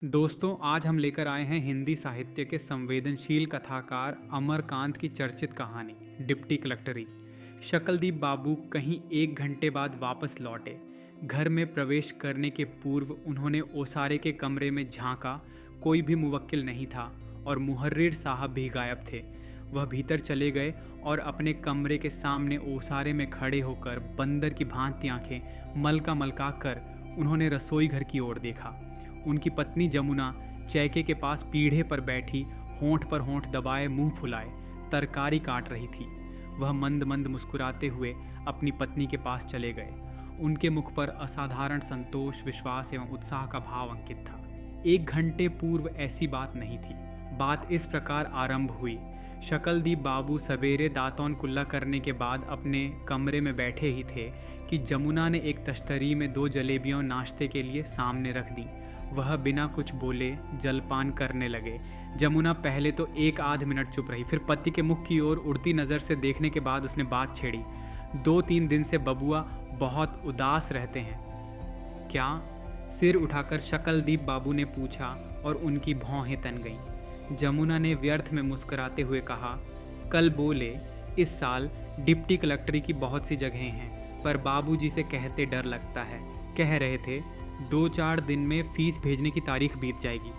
दोस्तों, आज हम लेकर आए हैं हिंदी साहित्य के संवेदनशील कथाकार अमरकांत की चर्चित कहानी डिप्टी कलेक्टरी। शकलदीप बाबू कहीं 1 घंटे बाद वापस लौटे। घर में प्रवेश करने के पूर्व उन्होंने ओसारे के कमरे में झांका। कोई भी मुवक्किल नहीं था और मुहर्रिर साहब भी गायब थे। वह भीतर चले गए और अपने कमरे के सामने ओसारे में खड़े होकर बंदर की भांति आंखें मलका मलका कर उन्होंने रसोई घर की ओर देखा। उनकी पत्नी जमुना चैके के पास पीढ़े पर बैठी, होंठ पर होंठ दबाए, मुंह फुलाए तरकारी काट रही थी। वह मंद मंद मुस्कुराते हुए अपनी पत्नी के पास चले गए। उनके मुख पर असाधारण संतोष, विश्वास एवं उत्साह का भाव अंकित था। 1 घंटे पूर्व ऐसी बात नहीं थी। बात इस प्रकार आरंभ हुई। शकलदीप बाबू सवेरे दातौन कुल्ला करने के बाद अपने कमरे में बैठे ही थे कि जमुना ने एक तश्तरी में 2 जलेबियां नाश्ते के लिए सामने रख दी। वह बिना कुछ बोले जलपान करने लगे। जमुना पहले तो 1 आध मिनट चुप रही, फिर पति के मुख की ओर उड़ती नज़र से देखने के बाद उसने बात छेड़ी। 2-3 दिन से बबुआ बहुत उदास रहते हैं क्या? सिर उठाकर शकलदीप बाबू ने पूछा और उनकी भौहें तन गईं। जमुना ने व्यर्थ में मुस्कुराते हुए कहा, कल बोले इस साल डिप्टी कलेक्टरी की बहुत सी जगहें हैं, पर बाबूजी से कहते डर लगता है। कह रहे थे 2-4 दिन में फीस भेजने की तारीख बीत जाएगी।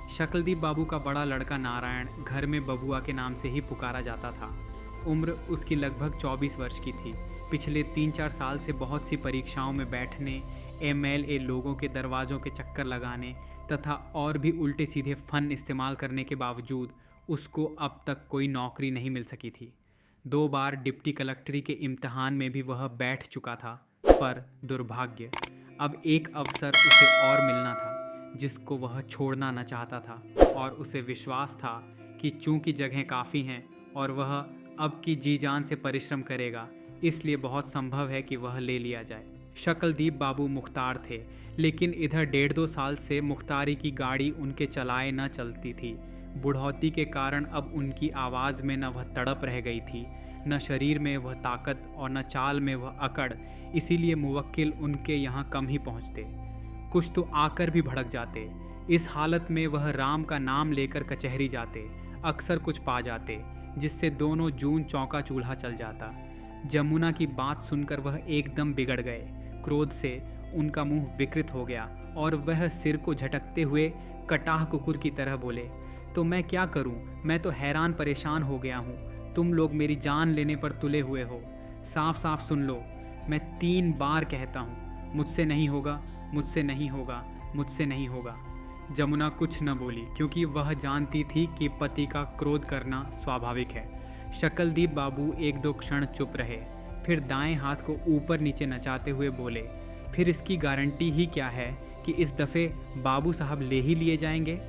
शकलदीप बाबू का बड़ा लड़का नारायण घर में बबुआ के नाम से ही पुकारा जाता था। उम्र उसकी लगभग 24 वर्ष की थी। पिछले 3-4 साल से बहुत सी परीक्षाओं में बैठने, MLA लोगों के दरवाज़ों के चक्कर लगाने तथा और भी उल्टे सीधे फन इस्तेमाल करने के बावजूद उसको अब तक कोई नौकरी नहीं मिल सकी थी। 2 बार डिप्टी कलेक्टरी के इम्तिहान में भी वह बैठ चुका था, पर दुर्भाग्य, अब एक अवसर उसे और मिलना था जिसको वह छोड़ना न चाहता था। और उसे विश्वास था कि चूंकि जगहें काफ़ी हैं और वह अब की जी जान से परिश्रम करेगा, इसलिए बहुत संभव है कि वह ले लिया जाए। शकलदीप बाबू मुख्तार थे, लेकिन इधर 1.5-2 साल से मुख्तारी की गाड़ी उनके चलाए न चलती थी। बुढ़ौती के कारण अब उनकी आवाज़ में न वह तड़प रह गई थी, न शरीर में वह ताकत और न चाल में वह अकड़। इसीलिए मुवक्किल उनके यहाँ कम ही पहुँचते, कुछ तो आकर भी भड़क जाते। इस हालत में वह राम का नाम लेकर कचहरी जाते, अक्सर कुछ पा जाते, जिससे दोनों जून चौका चूल्हा चल जाता। जमुना की बात सुनकर वह एकदम बिगड़ गए। क्रोध से उनका मुंह विकृत हो गया और वह सिर को झटकते हुए कटाह कुकुर की तरह बोले, तो मैं क्या करूं? मैं तो हैरान परेशान हो गया हूं। तुम लोग मेरी जान लेने पर तुले हुए हो। साफ साफ सुन लो, मैं 3 बार कहता हूं, मुझसे नहीं होगा, मुझसे नहीं होगा, मुझसे नहीं होगा। जमुना कुछ न बोली, क्योंकि वह जानती थी कि पति का क्रोध करना स्वाभाविक है। शकलदीप बाबू 1-2 क्षण चुप रहे, फिर दाएं हाथ को ऊपर नीचे नचाते हुए बोले, फिर इसकी गारंटी ही क्या है कि इस दफ़े बाबू साहब ले ही लिए जाएंगे?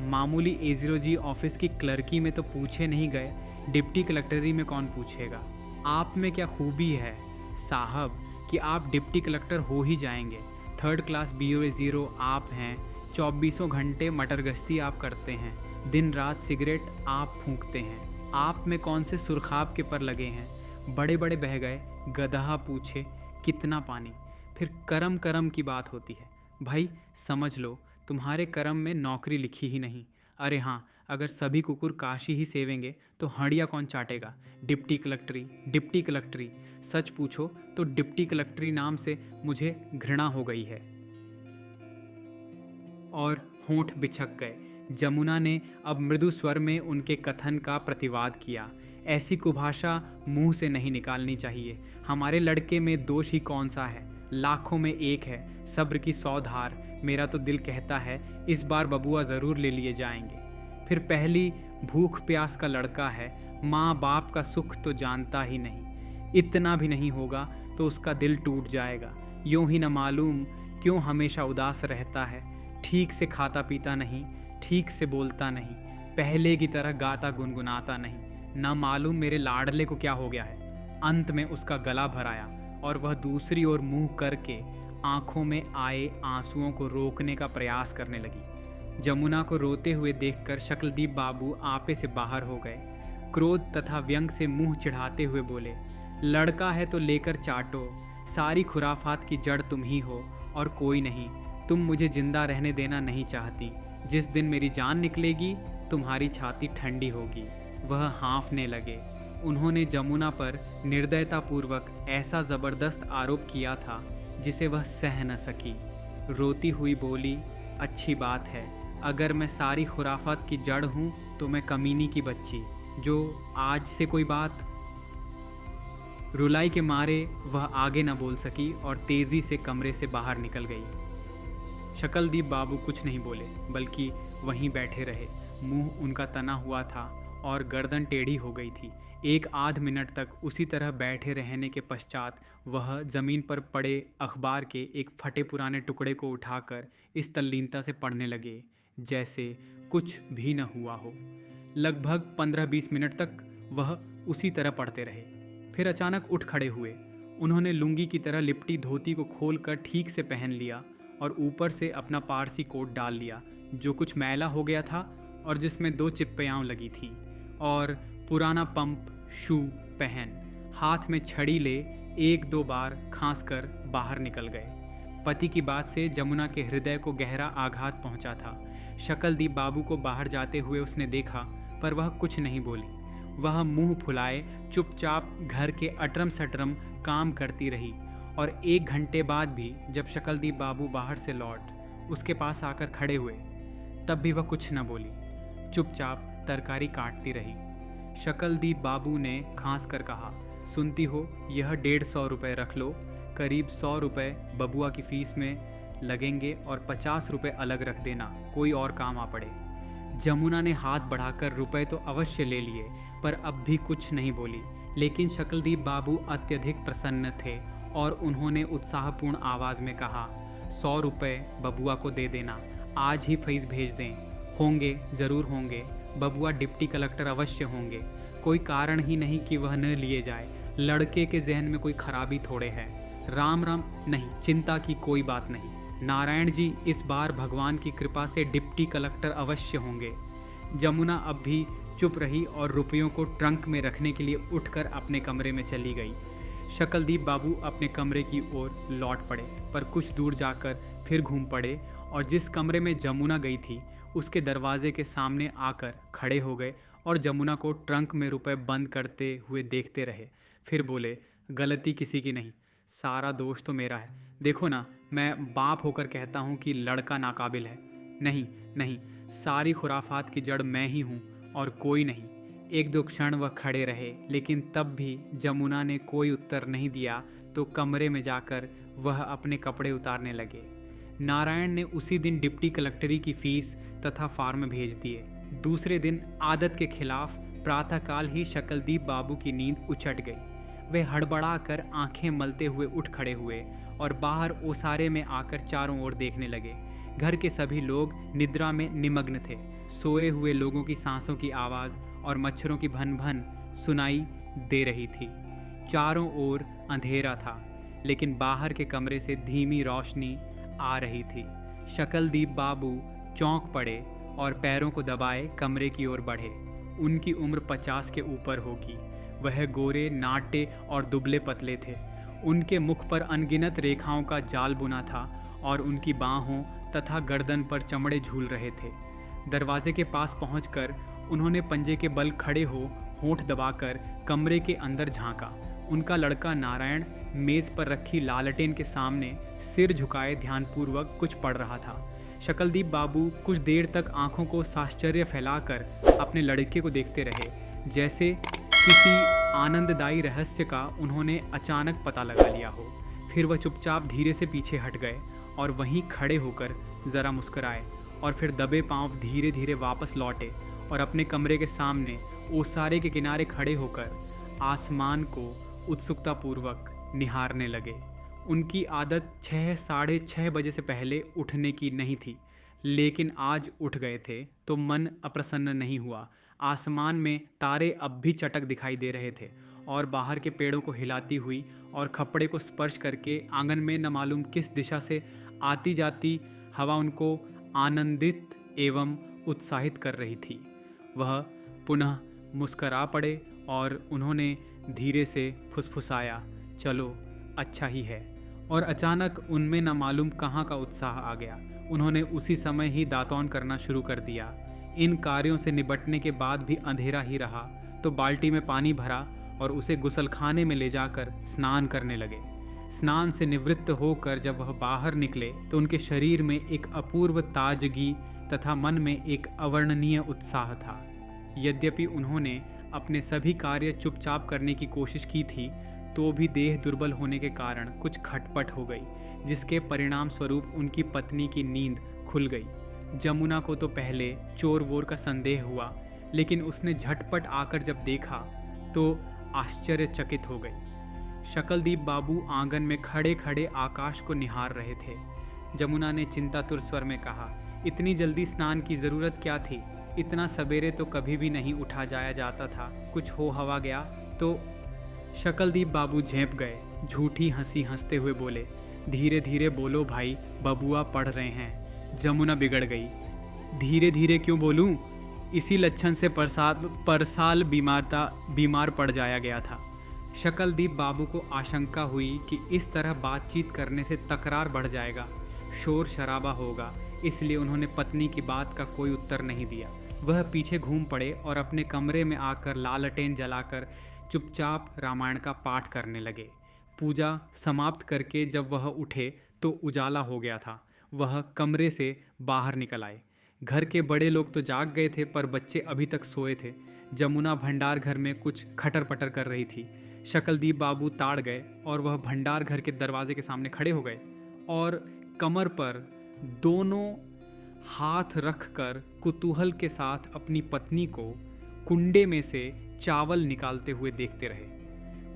मामूली A0G ऑफिस की क्लर्की में तो पूछे नहीं गए, डिप्टी कलेक्टरी में कौन पूछेगा? आप में क्या खूबी है साहब कि आप डिप्टी कलेक्टर हो ही जाएंगे। 3rd क्लास BO0 आप हैं। 24 घंटे मटर गश्ती आप करते हैं, दिन रात सिगरेट आप फूंकते हैं। आप में कौन से सुरखाब के पर लगे हैं? बड़े बड़े बह गए, गदहा पूछे कितना पानी। फिर करम करम की बात होती है। भाई समझ लो, तुम्हारे करम में नौकरी लिखी ही नहीं। अरे हाँ, अगर सभी कुकुर काशी ही सेवेंगे तो हड़िया कौन चाटेगा? Deputy कलेक्टरी, deputy कलेक्टरी। सच पूछो तो डिप्टी कलेक्टरी नाम से मुझे घृणा हो गई है। और होंठ बिछक गए। जमुना ने अब मृदु स्वर में उनके कथन का प्रतिवाद किया, ऐसी कुभाषा मुंह से नहीं निकालनी चाहिए। हमारे लड़के में दोष ही कौन सा है? लाखों में एक है। सब्र की 100 धार। मेरा तो दिल कहता है इस बार बबुआ ज़रूर ले लिए जाएंगे। फिर पहली भूख प्यास का लड़का है, माँ बाप का सुख तो जानता ही नहीं। इतना भी नहीं होगा तो उसका दिल टूट जाएगा। यूं ही न मालूम क्यों हमेशा उदास रहता है। ठीक से खाता पीता नहीं, ठीक से बोलता नहीं, पहले की तरह गाता गुनगुनाता नहीं। न मालूम मेरे लाडले को क्या हो गया है। अंत में उसका गला भर आया और वह दूसरी ओर मुंह करके आंखों में आए आंसुओं को रोकने का प्रयास करने लगी। जमुना को रोते हुए देखकर शकलदीप बाबू आपे से बाहर हो गए। क्रोध तथा व्यंग से मुंह चिढ़ाते हुए बोले, लड़का है तो लेकर चाटो। सारी खुराफात की जड़ तुम ही हो और कोई नहीं। तुम मुझे जिंदा रहने देना नहीं चाहती। जिस दिन मेरी जान निकलेगी तुम्हारी छाती ठंडी होगी। वह हाँफने लगे। उन्होंने जमुना पर निर्दयतापूर्वक ऐसा जबरदस्त आरोप किया था जिसे वह सह न सकी। रोती हुई बोली, अच्छी बात है, अगर मैं सारी खुराफात की जड़ हूँ तो मैं कमीनी की बच्ची जो आज से कोई बात। रुलाई के मारे वह आगे न बोल सकी और तेजी से कमरे से बाहर निकल गई। शकलदीप बाबू कुछ नहीं बोले, बल्कि वहीं बैठे रहे। मुंह उनका तना हुआ था और गर्दन टेढ़ी हो गई थी। एक आध मिनट तक उसी तरह बैठे रहने के पश्चात वह जमीन पर पड़े अखबार के एक फटे पुराने टुकड़े को उठाकर इस तल्लीनता से पढ़ने लगे जैसे कुछ भी न हुआ हो। लगभग 15-20 मिनट तक वह उसी तरह पढ़ते रहे। फिर अचानक उठ खड़े हुए। उन्होंने लुंगी की तरह लिपटी धोती को खोलकर ठीक से पहन लिया और ऊपर से अपना पारसी कोट डाल लिया जो कुछ मैला हो गया था और जिसमें 2 चिप्पयाँ लगी थीं, और पुराना पंप शू पहन हाथ में छड़ी ले 1-2 बार खांसकर बाहर निकल गए। पति की बात से जमुना के हृदय को गहरा आघात पहुंचा था। शकलदीप बाबू को बाहर जाते हुए उसने देखा, पर वह कुछ नहीं बोली। वह मुंह फुलाए चुपचाप घर के अटरम सटरम काम करती रही और 1 घंटे बाद भी जब शकलदीप बाबू बाहर से लौट उसके पास आकर खड़े हुए, तब भी वह कुछ न बोली, चुपचाप तरकारी काटती रही। शकलदीप बाबू ने खांस कर कहा, सुनती हो, यह 150 रुपये रख लो, करीब 100 रुपये बबुआ की फीस में लगेंगे और 50 रुपये अलग रख देना, कोई और काम आ पड़े। जमुना ने हाथ बढ़ाकर रुपए तो अवश्य ले लिए, पर अब भी कुछ नहीं बोली। लेकिन शकलदीप बाबू अत्यधिक प्रसन्न थे और उन्होंने उत्साहपूर्ण आवाज़ में कहा, 100 रुपये बबुआ को दे देना, आज ही फीस भेज दें। होंगे, ज़रूर होंगे, बबुआ डिप्टी कलेक्टर अवश्य होंगे, कोई कारण ही नहीं कि वह न लिए जाए। लड़के के जहन में कोई खराबी थोड़े है। राम राम, नहीं, चिंता की कोई बात नहीं। नारायण जी, इस बार भगवान की कृपा से डिप्टी कलेक्टर अवश्य होंगे। जमुना अब भी चुप रही और रुपयों को ट्रंक में रखने के लिए उठकर अपने कमरे में चली गई। शकलदीप बाबू अपने कमरे की ओर लौट पड़े, पर कुछ दूर जाकर फिर घूम पड़े और जिस कमरे में जमुना गई थी उसके दरवाजे के सामने आकर खड़े हो गए और जमुना को ट्रंक में रुपए बंद करते हुए देखते रहे। फिर बोले, गलती किसी की नहीं, सारा दोष तो मेरा है। देखो ना, मैं बाप होकर कहता हूँ कि लड़का नाकाबिल है। नहीं नहीं, सारी खुराफात की जड़ मैं ही हूँ और कोई नहीं। 1-2 क्षण वह खड़े रहे, लेकिन तब भी जमुना ने कोई उत्तर नहीं दिया तो कमरे में जाकर वह अपने कपड़े उतारने लगे। नारायण ने उसी दिन डिप्टी कलेक्टरी की फीस तथा फार्म भेज दिए। दूसरे दिन आदत के खिलाफ प्रातःकाल ही शकलदीप बाबू की नींद उचट गई। वे हड़बड़ाकर आंखें मलते हुए उठ खड़े हुए और बाहर ओसारे में आकर चारों ओर देखने लगे। घर के सभी लोग निद्रा में निमग्न थे। सोए हुए लोगों की सांसों की आवाज़ और मच्छरों की भन भन सुनाई दे रही थी। चारों ओर अंधेरा था, लेकिन बाहर के कमरे से धीमी रोशनी आ रही थी। शकलदीप बाबू चौंक पड़े और पैरों को दबाए कमरे की ओर बढ़े। उनकी उम्र 50 के ऊपर होगी। वह गोरे, नाटे और दुबले पतले थे। उनके मुख पर अनगिनत रेखाओं का जाल बुना था और उनकी बाहों तथा गर्दन पर चमड़े झूल रहे थे। दरवाजे के पास पहुंचकर उन्होंने पंजे के बल खड़े हो होंठ दबाकर कमरे के अंदर झांका। उनका लड़का नारायण मेज पर रखी लालटेन के सामने सिर झुकाए ध्यानपूर्वक कुछ पढ़ रहा था। शकलदीप बाबू कुछ देर तक आंखों को साश्चर्य फैलाकर अपने लड़के को देखते रहे, जैसे किसी आनंददायी रहस्य का उन्होंने अचानक पता लगा लिया हो। फिर वह चुपचाप धीरे से पीछे हट गए और वहीं खड़े होकर ज़रा मुस्कुराए और फिर दबे पांव धीरे धीरे वापस लौटे और अपने कमरे के सामने ओसारे के किनारे खड़े होकर आसमान को उत्सुकतापूर्वक निहारने लगे। उनकी आदत 6-6:30 बजे से पहले उठने की नहीं थी, लेकिन आज उठ गए थे तो मन अप्रसन्न नहीं हुआ। आसमान में तारे अब भी चटक दिखाई दे रहे थे और बाहर के पेड़ों को हिलाती हुई और खपड़े को स्पर्श करके आंगन में न मालूम किस दिशा से आती जाती हवा उनको आनंदित एवं उत्साहित कर रही थी। वह पुनः मुस्करा पड़े और उन्होंने धीरे से फुसफुसाया, चलो अच्छा ही है। और अचानक उनमें न मालूम कहाँ का उत्साह आ गया। उन्होंने उसी समय ही दातौन करना शुरू कर दिया। इन कार्यों से निपटने के बाद भी अंधेरा ही रहा तो बाल्टी में पानी भरा और उसे गुसलखाने में ले जाकर स्नान करने लगे। स्नान से निवृत्त होकर जब वह बाहर निकले तो उनके शरीर में एक अपूर्व ताजगी तथा मन में एक अवर्णनीय उत्साह था। यद्यपि उन्होंने अपने सभी कार्य चुपचाप करने की कोशिश की थी तो भी देह दुर्बल होने के कारण कुछ खटपट हो गई, जिसके परिणाम स्वरूप उनकी पत्नी की नींद खुल गई। जमुना को तो पहले चोर वोर का संदेह हुआ, लेकिन उसने झटपट आकर जब देखा तो आश्चर्यचकित हो गई। शकलदीप बाबू आंगन में खड़े खड़े आकाश को निहार रहे थे। जमुना ने चिंतातुर स्वर में कहा, इतनी जल्दी स्नान की जरूरत क्या थी? इतना सवेरे तो कभी भी नहीं उठा जाया जाता था, कुछ हो हवा गया तो। शकलदीप बाबू झेंप गए, झूठी हंसी हंसते हुए बोले, धीरे धीरे बोलो भाई, बबुआ पढ़ रहे हैं। जमुना बिगड़ गई, धीरे धीरे क्यों बोलूं? इसी लक्षण से परसाल बीमार पड़ जाया गया था। शकलदीप बाबू को आशंका हुई कि इस तरह बातचीत करने से तकरार बढ़ जाएगा, शोर शराबा होगा, इसलिए उन्होंने पत्नी की बात का कोई उत्तर नहीं दिया। वह पीछे घूम पड़े और अपने कमरे में आकर लालटेन जलाकर चुपचाप रामायण का पाठ करने लगे। पूजा समाप्त करके जब वह उठे तो उजाला हो गया था। वह कमरे से बाहर निकल आए। घर के बड़े लोग तो जाग गए थे पर बच्चे अभी तक सोए थे। जमुना भंडार घर में कुछ खटर पटर कर रही थी। शकलदीप बाबू ताड़ गए और वह भंडार घर के दरवाजे के सामने खड़े हो गए और कमर पर दोनों हाथ रखकर कुतूहल के साथ अपनी पत्नी को कुंडे में से चावल निकालते हुए देखते रहे।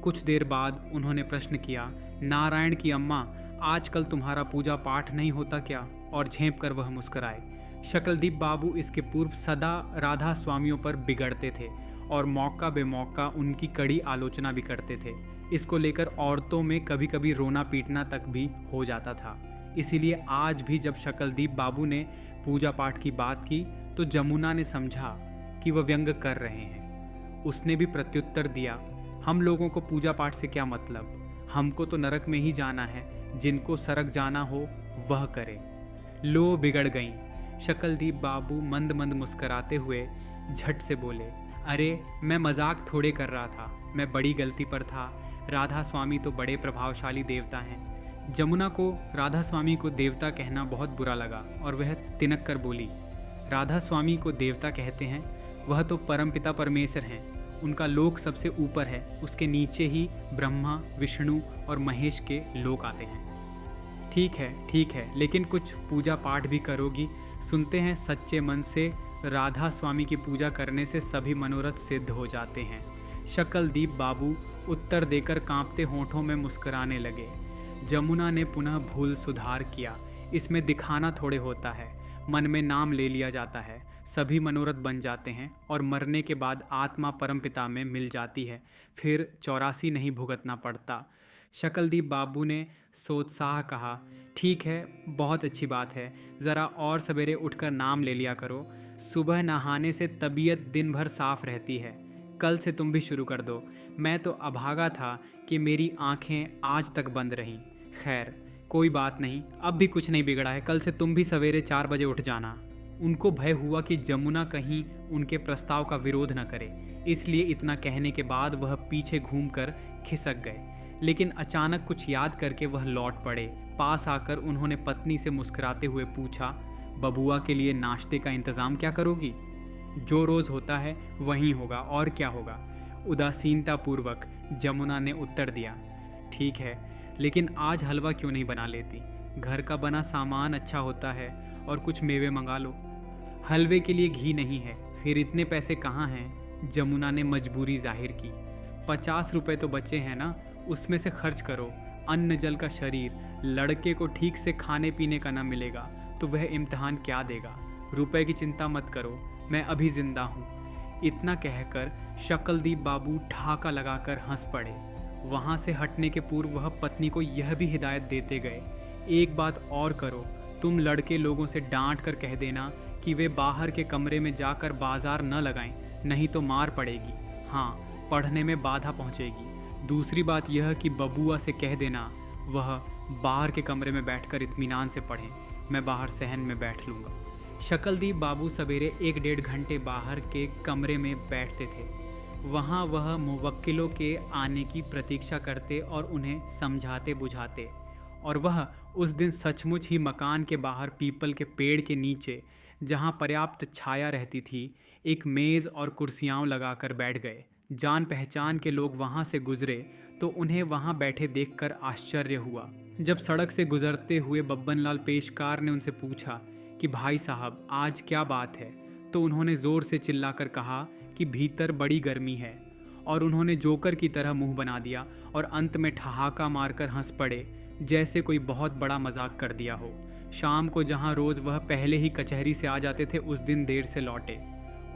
कुछ देर बाद उन्होंने प्रश्न किया, नारायण की अम्मा, आजकल तुम्हारा पूजा पाठ नहीं होता क्या? और झेंप कर वह मुस्कुराए। शकलदीप बाबू इसके पूर्व सदा राधा स्वामियों पर बिगड़ते थे और मौका बेमौका उनकी कड़ी आलोचना भी करते थे। इसको लेकर औरतों में कभी कभी रोना पीटना तक भी हो जाता था। इसीलिए आज भी जब शकलदीप बाबू ने पूजा पाठ की बात की तो जमुना ने समझा कि वह व्यंग कर रहे हैं। उसने भी प्रत्युत्तर दिया, हम लोगों को पूजा पाठ से क्या मतलब, हमको तो नरक में ही जाना है, जिनको सरक जाना हो वह करे। लो बिगड़ गई। शकलदीप बाबू मंद मंद मुस्कराते हुए झट से बोले, अरे मैं मजाक थोड़े कर रहा था, मैं बड़ी गलती पर था। राधा स्वामी तो बड़े प्रभावशाली देवता हैं। जमुना को राधा स्वामी को देवता कहना बहुत बुरा लगा और वह तिनक कर बोली, राधा स्वामी को देवता कहते हैं? वह तो परमपिता परमेश्वर हैं, उनका लोक सबसे ऊपर है, उसके नीचे ही ब्रह्मा, विष्णु और महेश के लोक आते हैं। ठीक है, लेकिन कुछ पूजा पाठ भी करोगी? सुनते हैं सच्चे मन से राधा स्वामी की पूजा करने से सभी मनोरथ सिद्ध हो जाते हैं। शकलदीप बाबू उत्तर देकर कांपते होंठों में मुस्कुराने लगे। जमुना ने पुनः भूल सुधार किया, इसमें दिखाना थोड़े होता है, मन में नाम ले लिया जाता है, सभी मनोरथ बन जाते हैं और मरने के बाद आत्मा परमपिता में मिल जाती है, फिर 84 नहीं भुगतना पड़ता। शकलदीप बाबू ने सोत्साह कहा, ठीक है, बहुत अच्छी बात है, ज़रा और सवेरे उठकर नाम ले लिया करो। सुबह नहाने से तबीयत दिन भर साफ रहती है। कल से तुम भी शुरू कर दो। मैं तो अभागा था कि मेरी आंखें आज तक बंद रहीं। खैर कोई बात नहीं, अब भी कुछ नहीं बिगड़ा है, कल से तुम भी सवेरे 4 बजे उठ जाना। उनको भय हुआ कि जमुना कहीं उनके प्रस्ताव का विरोध न करे, इसलिए इतना कहने के बाद वह पीछे घूमकर खिसक गए। लेकिन अचानक कुछ याद करके वह लौट पड़े। पास आकर उन्होंने पत्नी से मुस्कुराते हुए पूछा, बबुआ के लिए नाश्ते का इंतज़ाम क्या करोगी? जो रोज़ होता है वहीं होगा, और क्या होगा? उदासीनतापूर्वक जमुना ने उत्तर दिया। ठीक है, लेकिन आज हलवा क्यों नहीं बना लेती? घर का बना सामान अच्छा होता है, और कुछ मेवे मंगा लो। हलवे के लिए घी नहीं है। फिर इतने पैसे कहाँ हैं? जमुना ने मजबूरी जाहिर की। 50 रुपये तो बचे हैं ना, उसमें से खर्च करो। अन्न जल का शरीर, लड़के को ठीक से खाने पीने का न मिलेगा तो वह इम्तिहान क्या देगा? रुपए की चिंता मत करो, मैं अभी जिंदा हूँ। इतना कहकर शकलदीप बाबू ठाका लगाकर हंस पड़े। वहाँ से हटने के पूर्व वह पत्नी को यह भी हिदायत देते गए, एक बात और करो, तुम लड़के लोगों से डांट कर कह देना कि वे बाहर के कमरे में जाकर बाजार न लगाएं, नहीं तो मार पड़ेगी। हाँ, पढ़ने में बाधा पहुँचेगी। दूसरी बात यह कि बबुआ से कह देना वह बाहर के कमरे में बैठकर इत्मीनान से पढ़ें। मैं बाहर सहन में बैठ लूँगा। शकलदीप बाबू सवेरे 1 डेढ़ घंटे बाहर के कमरे में बैठते थे। वहाँ वह मुवक्किलों के आने की प्रतीक्षा करते और उन्हें समझाते बुझाते। और वह उस दिन सचमुच ही मकान के बाहर पीपल के पेड़ के नीचे, जहाँ पर्याप्त छाया रहती थी, एक मेज़ और कुर्सियाँ लगाकर बैठ गए। जान पहचान के लोग वहाँ से गुजरे तो उन्हें वहाँ बैठे देखकर आश्चर्य हुआ। जब सड़क से गुजरते हुए बब्बनलाल पेशकार ने उनसे पूछा कि भाई साहब आज क्या बात है, तो उन्होंने ज़ोर से चिल्लाकर कहा कि भीतर बड़ी गर्मी है। और उन्होंने जोकर की तरह मुंह बना दिया और अंत में ठहाका मारकर हंस पड़े, जैसे कोई बहुत बड़ा मजाक कर दिया हो। शाम को जहाँ रोज़ वह पहले ही कचहरी से आ जाते थे, उस दिन देर से लौटे।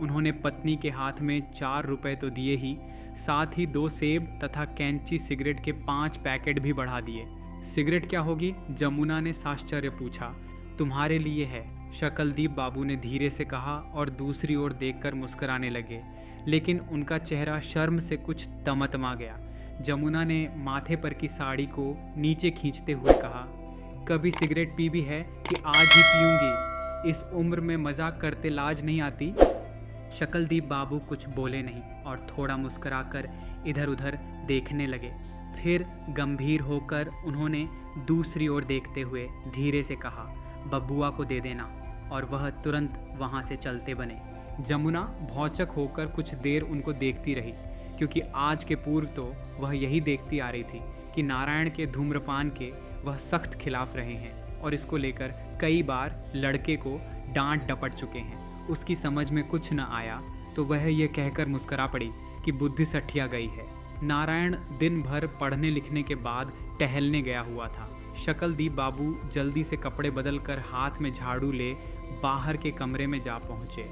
उन्होंने पत्नी के हाथ में 4 रुपए तो दिए ही, साथ ही 2 सेब तथा कैंची सिगरेट के 5 पैकेट भी बढ़ा दिए। सिगरेट क्या होगी? जमुना ने साश्चर्य पूछा। तुम्हारे लिए है, शकलदीप बाबू ने धीरे से कहा और दूसरी ओर देखकर मुस्कुराने लगे, लेकिन उनका चेहरा शर्म से कुछ तमतमा गया। जमुना ने माथे पर की साड़ी को नीचे खींचते हुए कहा, कभी सिगरेट पी भी है कि आज ही पीऊंगी? इस उम्र में मजाक करते लाज नहीं आती? शकलदीप बाबू कुछ बोले नहीं और थोड़ा मुस्कुराकर इधर उधर देखने लगे। फिर गंभीर होकर उन्होंने दूसरी ओर देखते हुए धीरे से कहा, बबुआ को दे देना। और वह तुरंत वहाँ से चलते बने। जमुना भौचक होकर कुछ देर उनको देखती रही, क्योंकि आज के पूर्व तो वह यही देखती आ रही थी कि नारायण के धूम्रपान के वह सख्त खिलाफ रहे हैं और इसको लेकर कई बार लड़के को डांट डपट चुके हैं। उसकी समझ में कुछ न आया तो वह यह कहकर मुस्करा पड़ी कि बुद्धि सठिया गई है। नारायण दिन भर पढ़ने लिखने के बाद टहलने गया हुआ था। शकलदीप बाबू जल्दी से कपड़े बदलकर हाथ में झाड़ू ले बाहर के कमरे में जा पहुँचे।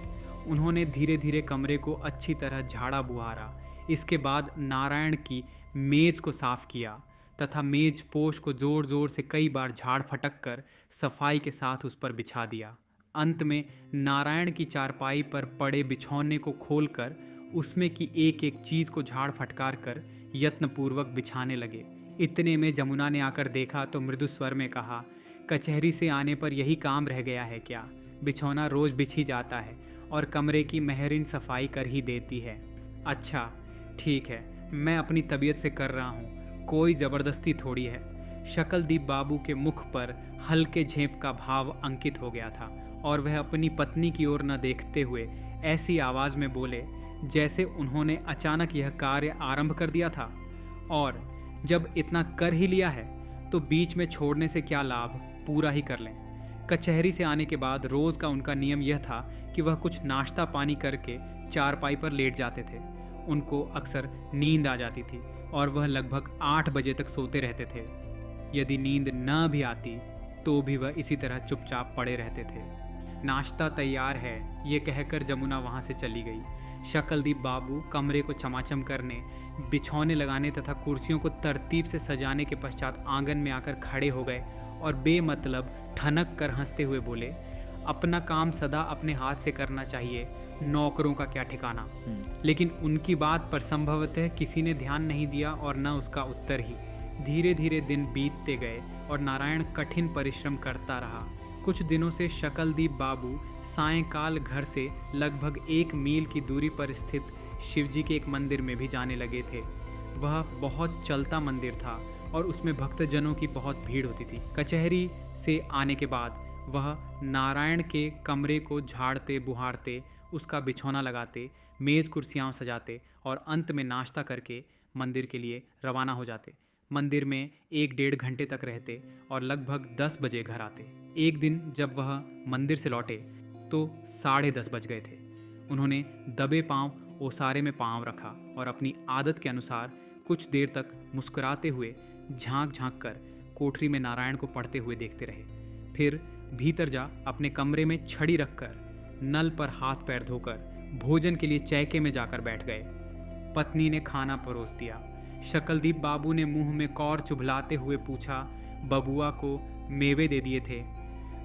उन्होंने धीरे धीरे कमरे को अच्छी तरह झाड़ा बुहारा। इसके बाद नारायण की मेज़ को साफ किया तथा मेज पोश को ज़ोर ज़ोर से कई बार झाड़ फटक कर सफाई के साथ उस पर बिछा दिया। अंत में नारायण की चारपाई पर पड़े बिछौने को खोलकर उसमें की एक एक चीज़ को झाड़ फटकार कर यत्नपूर्वक बिछाने लगे। इतने में जमुना ने आकर देखा तो मृदु स्वर में कहा, कचहरी से आने पर यही काम रह गया है क्या? बिछौना रोज़ बिछी जाता है और कमरे की मेहरिन सफाई कर ही देती है। अच्छा ठीक है, मैं अपनी तबीयत से कर रहा हूँ, कोई ज़बरदस्ती थोड़ी है। शकलदीप बाबू के मुख पर हल्के झेप का भाव अंकित हो गया था और वह अपनी पत्नी की ओर न देखते हुए ऐसी आवाज़ में बोले जैसे उन्होंने अचानक यह कार्य आरंभ कर दिया था, और जब इतना कर ही लिया है तो बीच में छोड़ने से क्या लाभ, पूरा ही कर लें। कचहरी से आने के बाद रोज़ का उनका नियम यह था कि वह कुछ नाश्ता पानी करके चारपाई पर लेट जाते थे। उनको अक्सर नींद आ जाती थी और वह लगभग 8 बजे तक सोते रहते थे। यदि नींद न भी आती तो भी वह इसी तरह चुपचाप पड़े रहते थे। नाश्ता तैयार है, ये कहकर जमुना वहाँ से चली गई। शकलदीप बाबू कमरे को चमाचम करने, बिछौने लगाने तथा कुर्सियों को तरतीब से सजाने के पश्चात आंगन में आकर खड़े हो गए और बेमतलब ठनक कर हंसते हुए बोले, अपना काम सदा अपने हाथ से करना चाहिए, नौकरों का क्या ठिकाना। लेकिन उनकी बात पर संभवतः किसी ने ध्यान नहीं दिया और न उसका उत्तर ही। धीरे धीरे दिन बीतते गए और नारायण कठिन परिश्रम करता रहा। कुछ दिनों से शकलदीप बाबू सायंकाल घर से लगभग 1 मील की दूरी पर स्थित शिवजी के एक मंदिर में भी जाने लगे थे। वह बहुत चलता मंदिर था और उसमें भक्तजनों की बहुत भीड़ होती थी। कचहरी से आने के बाद वह नारायण के कमरे को झाड़ते बुहारते, उसका बिछौना लगाते, मेज़ कुर्सियाँ सजाते और अंत में नाश्ता करके मंदिर के लिए रवाना हो जाते। मंदिर में 1 डेढ़ घंटे तक रहते और लगभग 10 बजे घर आते। एक दिन जब वह मंदिर से लौटे तो 10:30 बज गए थे। उन्होंने दबे पांव ओसारे में पांव रखा और अपनी आदत के अनुसार कुछ देर तक मुस्कुराते हुए झांक झांक कर कोठरी में नारायण को पढ़ते हुए देखते रहे। फिर भीतर जा अपने कमरे में छड़ी रखकर नल पर हाथ पैर धोकर भोजन के लिए चैके में जाकर बैठ गए। पत्नी ने खाना परोस दिया। शकलदीप बाबू ने मुंह में कौर चुभलाते हुए पूछा, बबुआ को मेवे दे दिए थे?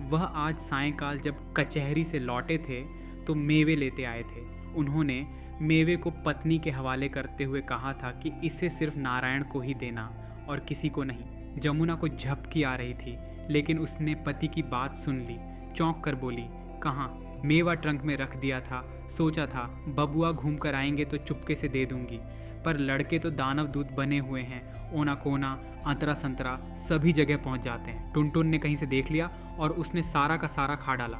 वह आज सायंकाल जब कचहरी से लौटे थे तो मेवे लेते आए थे। उन्होंने मेवे को पत्नी के हवाले करते हुए कहा था कि इसे सिर्फ नारायण को ही देना और किसी को नहीं। जमुना को झपकी आ रही थी लेकिन उसने पति की बात सुन ली। चौंक कर बोली, कहाँ? मेवा ट्रंक में रख दिया था, सोचा था बबुआ घूम कर आएंगे तो चुपके से दे दूंगी, पर लड़के तो दानव दूत बने हुए हैं, ओना कोना अंतरा संतरा सभी जगह पहुंच जाते हैं। टुनटुन ने कहीं से देख लिया और उसने सारा का सारा खा डाला।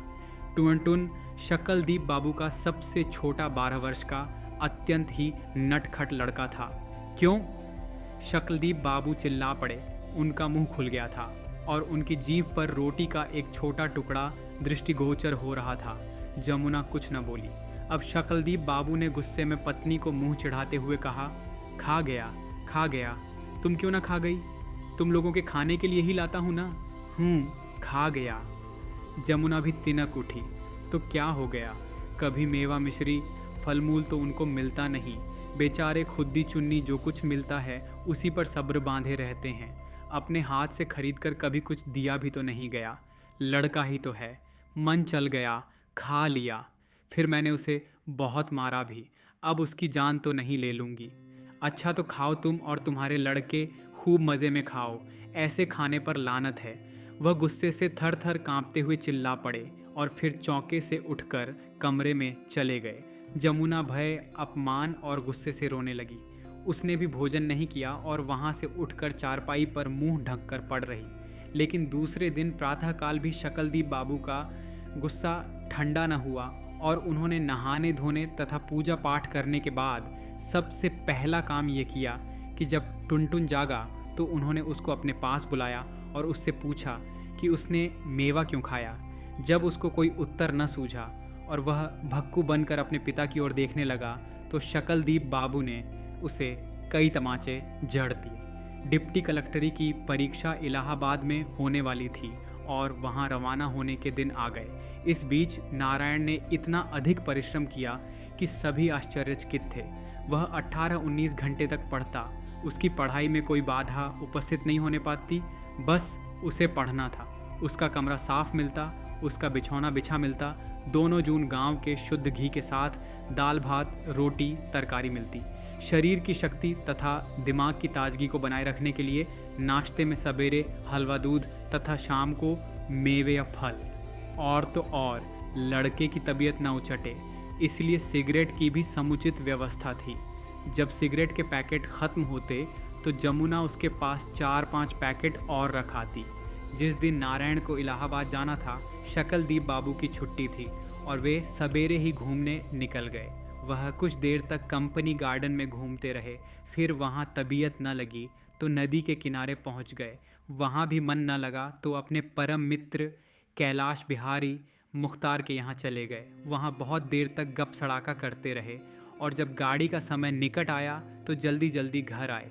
टुनटुन शकलदीप बाबू का सबसे छोटा 12 वर्ष का अत्यंत ही नटखट लड़का था। क्यों? शकलदीप बाबू चिल्ला पड़े। उनका मुंह खुल गया था और उनकी जीभ पर रोटी का एक छोटा टुकड़ा दृष्टिगोचर हो रहा था। जमुना कुछ न बोली। अब शकलदीप बाबू ने गुस्से में पत्नी को मुंह चिढ़ाते हुए कहा, खा गया, खा गया। तुम क्यों ना खा गई? तुम लोगों के खाने के लिए ही लाता हूं ना। खा गया। जमुना भी तिनक उठी। तो क्या हो गया? कभी मेवा मिश्री फलमूल तो उनको मिलता नहीं। बेचारे खुद्दी चुन्नी जो कुछ मिलता है उसी पर सब्र बांधे रहते हैं। अपने हाथ से खरीद कर कभी कुछ दिया भी तो नहीं गया। लड़का ही तो है। मन चल गया, खा लिया। फिर मैंने उसे बहुत मारा भी। अब उसकी जान तो नहीं ले लूँगी। अच्छा तो खाओ तुम और तुम्हारे लड़के, खूब मज़े में खाओ। ऐसे खाने पर लानत है। वह गुस्से से थर थर काँपते हुए चिल्ला पड़े और फिर चौके से उठकर कमरे में चले गए। जमुना भय, अपमान और गुस्से से रोने लगी। उसने भी भोजन नहीं किया और वहाँ से उठकर चारपाई पर मुंह ढक कर पड़ रही। लेकिन दूसरे दिन प्रातःकाल भी शकलदीप बाबू का गुस्सा ठंडा न हुआ और उन्होंने नहाने धोने तथा पूजा पाठ करने के बाद सबसे पहला काम ये किया कि जब टुनटुन जागा तो उन्होंने उसको अपने पास बुलाया और उससे पूछा कि उसने मेवा क्यों खाया। जब उसको कोई उत्तर न सूझा और वह भक्कू बनकर अपने पिता की ओर देखने लगा तो शकलदीप बाबू ने उसे कई तमाचे जड़ दिए। डिप्टी कलेक्टरी की परीक्षा इलाहाबाद में होने वाली थी और वहां रवाना होने के दिन आ गए। इस बीच नारायण ने इतना अधिक परिश्रम किया कि सभी आश्चर्यचकित थे। वह 18-19 घंटे तक पढ़ता। उसकी पढ़ाई में कोई बाधा उपस्थित नहीं होने पाती। बस उसे पढ़ना था। उसका कमरा साफ मिलता, उसका बिछौना बिछा मिलता। दोनों जून गांव के शुद्ध घी के साथ दाल भात रोटी तरकारी मिलती। शरीर की शक्ति तथा दिमाग की ताजगी को बनाए रखने के लिए नाश्ते में सवेरे हलवा दूध तथा शाम को मेवे या फल। और तो और लड़के की तबीयत न उचटे, इसलिए सिगरेट की भी समुचित व्यवस्था थी। जब सिगरेट के पैकेट ख़त्म होते तो जमुना उसके पास 4-5 पैकेट और रखाती। जिस दिन नारायण को इलाहाबाद जाना था, शकलदीप बाबू की छुट्टी थी और वे सवेरे ही घूमने निकल गए। वह कुछ देर तक कंपनी गार्डन में घूमते रहे। फिर वहाँ तबीयत न लगी तो नदी के किनारे पहुँच गए। वहाँ भी मन न लगा तो अपने परम मित्र कैलाश बिहारी मुख्तार के यहाँ चले गए। वहाँ बहुत देर तक गप सड़ाका करते रहे और जब गाड़ी का समय निकट आया तो जल्दी जल्दी घर आए।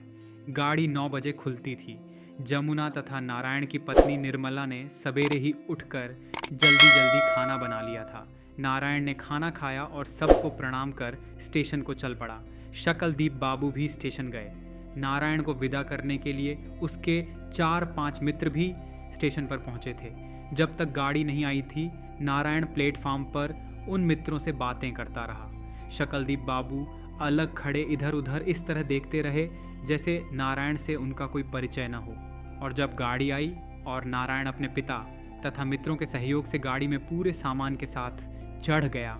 गाड़ी 9 बजे खुलती थी। जमुना तथा नारायण की पत्नी निर्मला ने सवेरे ही उठकर जल्दी जल्दी खाना बना लिया था। नारायण ने खाना खाया और सबको प्रणाम कर स्टेशन को चल पड़ा। शकलदीप बाबू भी स्टेशन गए। नारायण को विदा करने के लिए उसके 4-5 मित्र भी स्टेशन पर पहुंचे थे। जब तक गाड़ी नहीं आई थी, नारायण प्लेटफार्म पर उन मित्रों से बातें करता रहा। शकलदीप बाबू अलग खड़े इधर उधर इस तरह देखते रहे जैसे नारायण से उनका कोई परिचय न हो। और जब गाड़ी आई और नारायण अपने पिता तथा मित्रों के सहयोग से गाड़ी में पूरे सामान के साथ चढ़ गया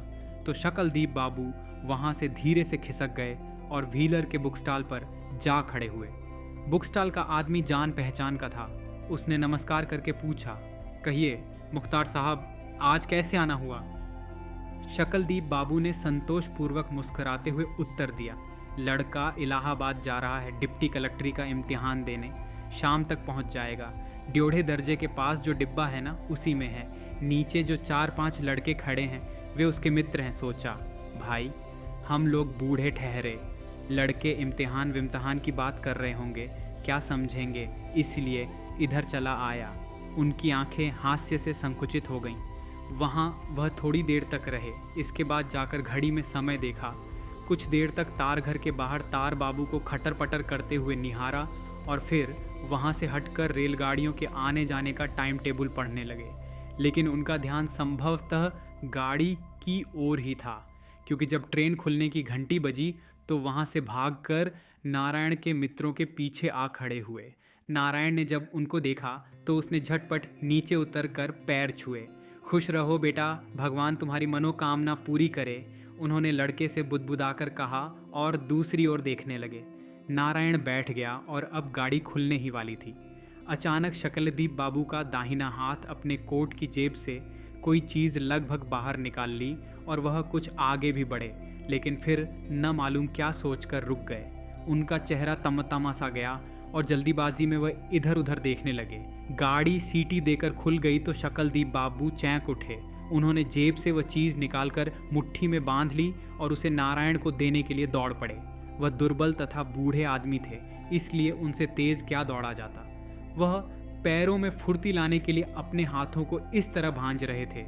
तो शकलदीप बाबू वहाँ से धीरे से खिसक गए और व्हीलर के बुक स्टॉल पर जा खड़े हुए। बुक स्टॉल का आदमी जान पहचान का था। उसने नमस्कार करके पूछा, कहिए मुख्तार साहब, आज कैसे आना हुआ? शकलदीप बाबू ने संतोषपूर्वक मुस्कुराते हुए उत्तर दिया, लड़का इलाहाबाद जा रहा है डिप्टी कलेक्टरी का इम्तिहान देने। शाम तक पहुंच जाएगा। ड्योढ़े दर्जे के पास जो डिब्बा है ना, उसी में है। नीचे जो 4-5 लड़के खड़े हैं वे उसके मित्र हैं। सोचा, भाई हम लोग बूढ़े ठहरे, लड़के इम्तिहान विम्तिहान की बात कर रहे होंगे, क्या समझेंगे, इसलिए इधर चला आया। उनकी आंखें हास्य से संकुचित हो गईं। वहाँ वह थोड़ी देर तक रहे। इसके बाद जाकर घड़ी में समय देखा। कुछ देर तक तार घर के बाहर तार बाबू को खटर पटर करते हुए निहारा और फिर वहाँ से हटकर रेलगाड़ियों के आने जाने का टाइम टेबल पढ़ने लगे। लेकिन उनका ध्यान संभवतः गाड़ी की ओर ही था, क्योंकि जब ट्रेन खुलने की घंटी बजी तो वहाँ से भागकर नारायण के मित्रों के पीछे आ खड़े हुए। नारायण ने जब उनको देखा तो उसने झटपट नीचे उतर कर पैर छुए। खुश रहो बेटा, भगवान तुम्हारी मनोकामना पूरी करे, उन्होंने लड़के से बुदबुदाकर कहा और दूसरी ओर देखने लगे। नारायण बैठ गया और अब गाड़ी खुलने ही वाली थी। अचानक शकलदीप बाबू का दाहिना हाथ अपने कोट की जेब से कोई चीज़ लगभग बाहर निकाल ली और वह कुछ आगे भी बढ़े, लेकिन फिर न मालूम क्या सोचकर रुक गए। उनका चेहरा तमतमा सा गया और जल्दीबाजी में वह इधर उधर देखने लगे। गाड़ी सीटी देकर खुल गई तो शकलदीप बाबू चैंक उठे। उन्होंने जेब से वह चीज़ निकालकर मुट्ठी में बांध ली और उसे नारायण को देने के लिए दौड़ पड़े। वह दुर्बल तथा बूढ़े आदमी थे, इसलिए उनसे तेज क्या दौड़ा जाता। वह पैरों में फुर्ती लाने के लिए अपने हाथों को इस तरह भांज रहे थे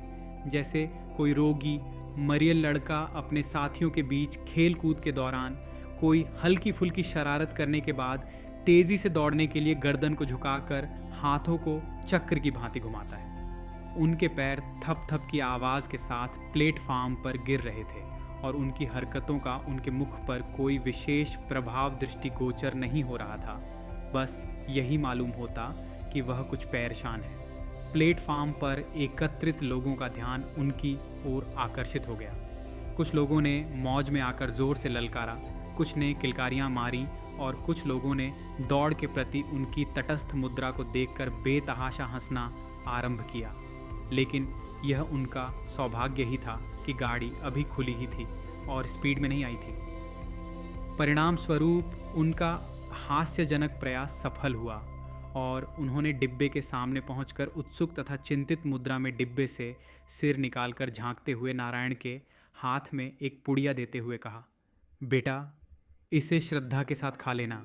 जैसे कोई रोगी मरियल लड़का अपने साथियों के बीच खेल कूद के दौरान कोई हल्की फुल्की शरारत करने के बाद तेजी से दौड़ने के लिए गर्दन को झुकाकर हाथों को चक्र की भांति घुमाता है। उनके पैर थप थप की आवाज़ के साथ प्लेटफार्म पर गिर रहे थे और उनकी हरकतों का उनके मुख पर कोई विशेष प्रभाव दृष्टिगोचर नहीं हो रहा था। बस यही मालूम होता कि वह कुछ परेशान है। प्लेटफार्म पर एकत्रित लोगों का ध्यान उनकी ओर आकर्षित हो गया। कुछ लोगों ने मौज में आकर जोर से ललकारा, कुछ ने किलकारियां मारी और कुछ लोगों ने दौड़ के प्रति उनकी तटस्थ मुद्रा को देखकर बेतहाशा हंसना आरंभ किया। लेकिन यह उनका सौभाग्य ही था कि गाड़ी अभी खुली ही थी और स्पीड में नहीं आई थी। परिणाम स्वरूप उनका हास्यजनक प्रयास सफल हुआ और उन्होंने डिब्बे के सामने पहुंचकर उत्सुक तथा चिंतित मुद्रा में डिब्बे से सिर निकालकर झांकते हुए नारायण के हाथ में एक पुड़िया देते हुए कहा, बेटा इसे श्रद्धा के साथ खा लेना,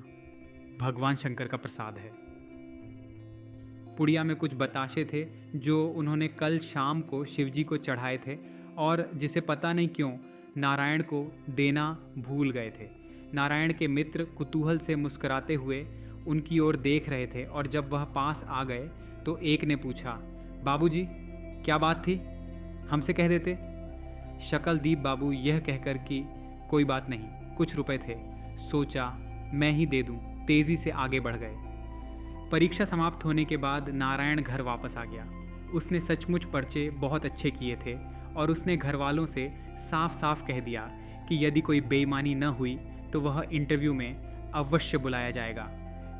भगवान शंकर का प्रसाद है। पुड़िया में कुछ बताशे थे जो उन्होंने कल शाम को शिवजी को चढ़ाए थे और जिसे पता नहीं क्यों नारायण को देना भूल गए थे। नारायण के मित्र कुतूहल से मुस्कुराते हुए उनकी ओर देख रहे थे और जब वह पास आ गए तो एक ने पूछा, बाबूजी क्या बात थी, हमसे कह देते। शकलदीप बाबू यह कहकर कि कोई बात नहीं, कुछ रुपए थे, सोचा मैं ही दे दूं, तेजी से आगे बढ़ गए। परीक्षा समाप्त होने के बाद नारायण घर वापस आ गया। उसने सचमुच पर्चे बहुत अच्छे किए थे और उसने घर वालों से साफ साफ कह दिया कि यदि कोई बेईमानी न हुई तो वह इंटरव्यू में अवश्य बुलाया जाएगा।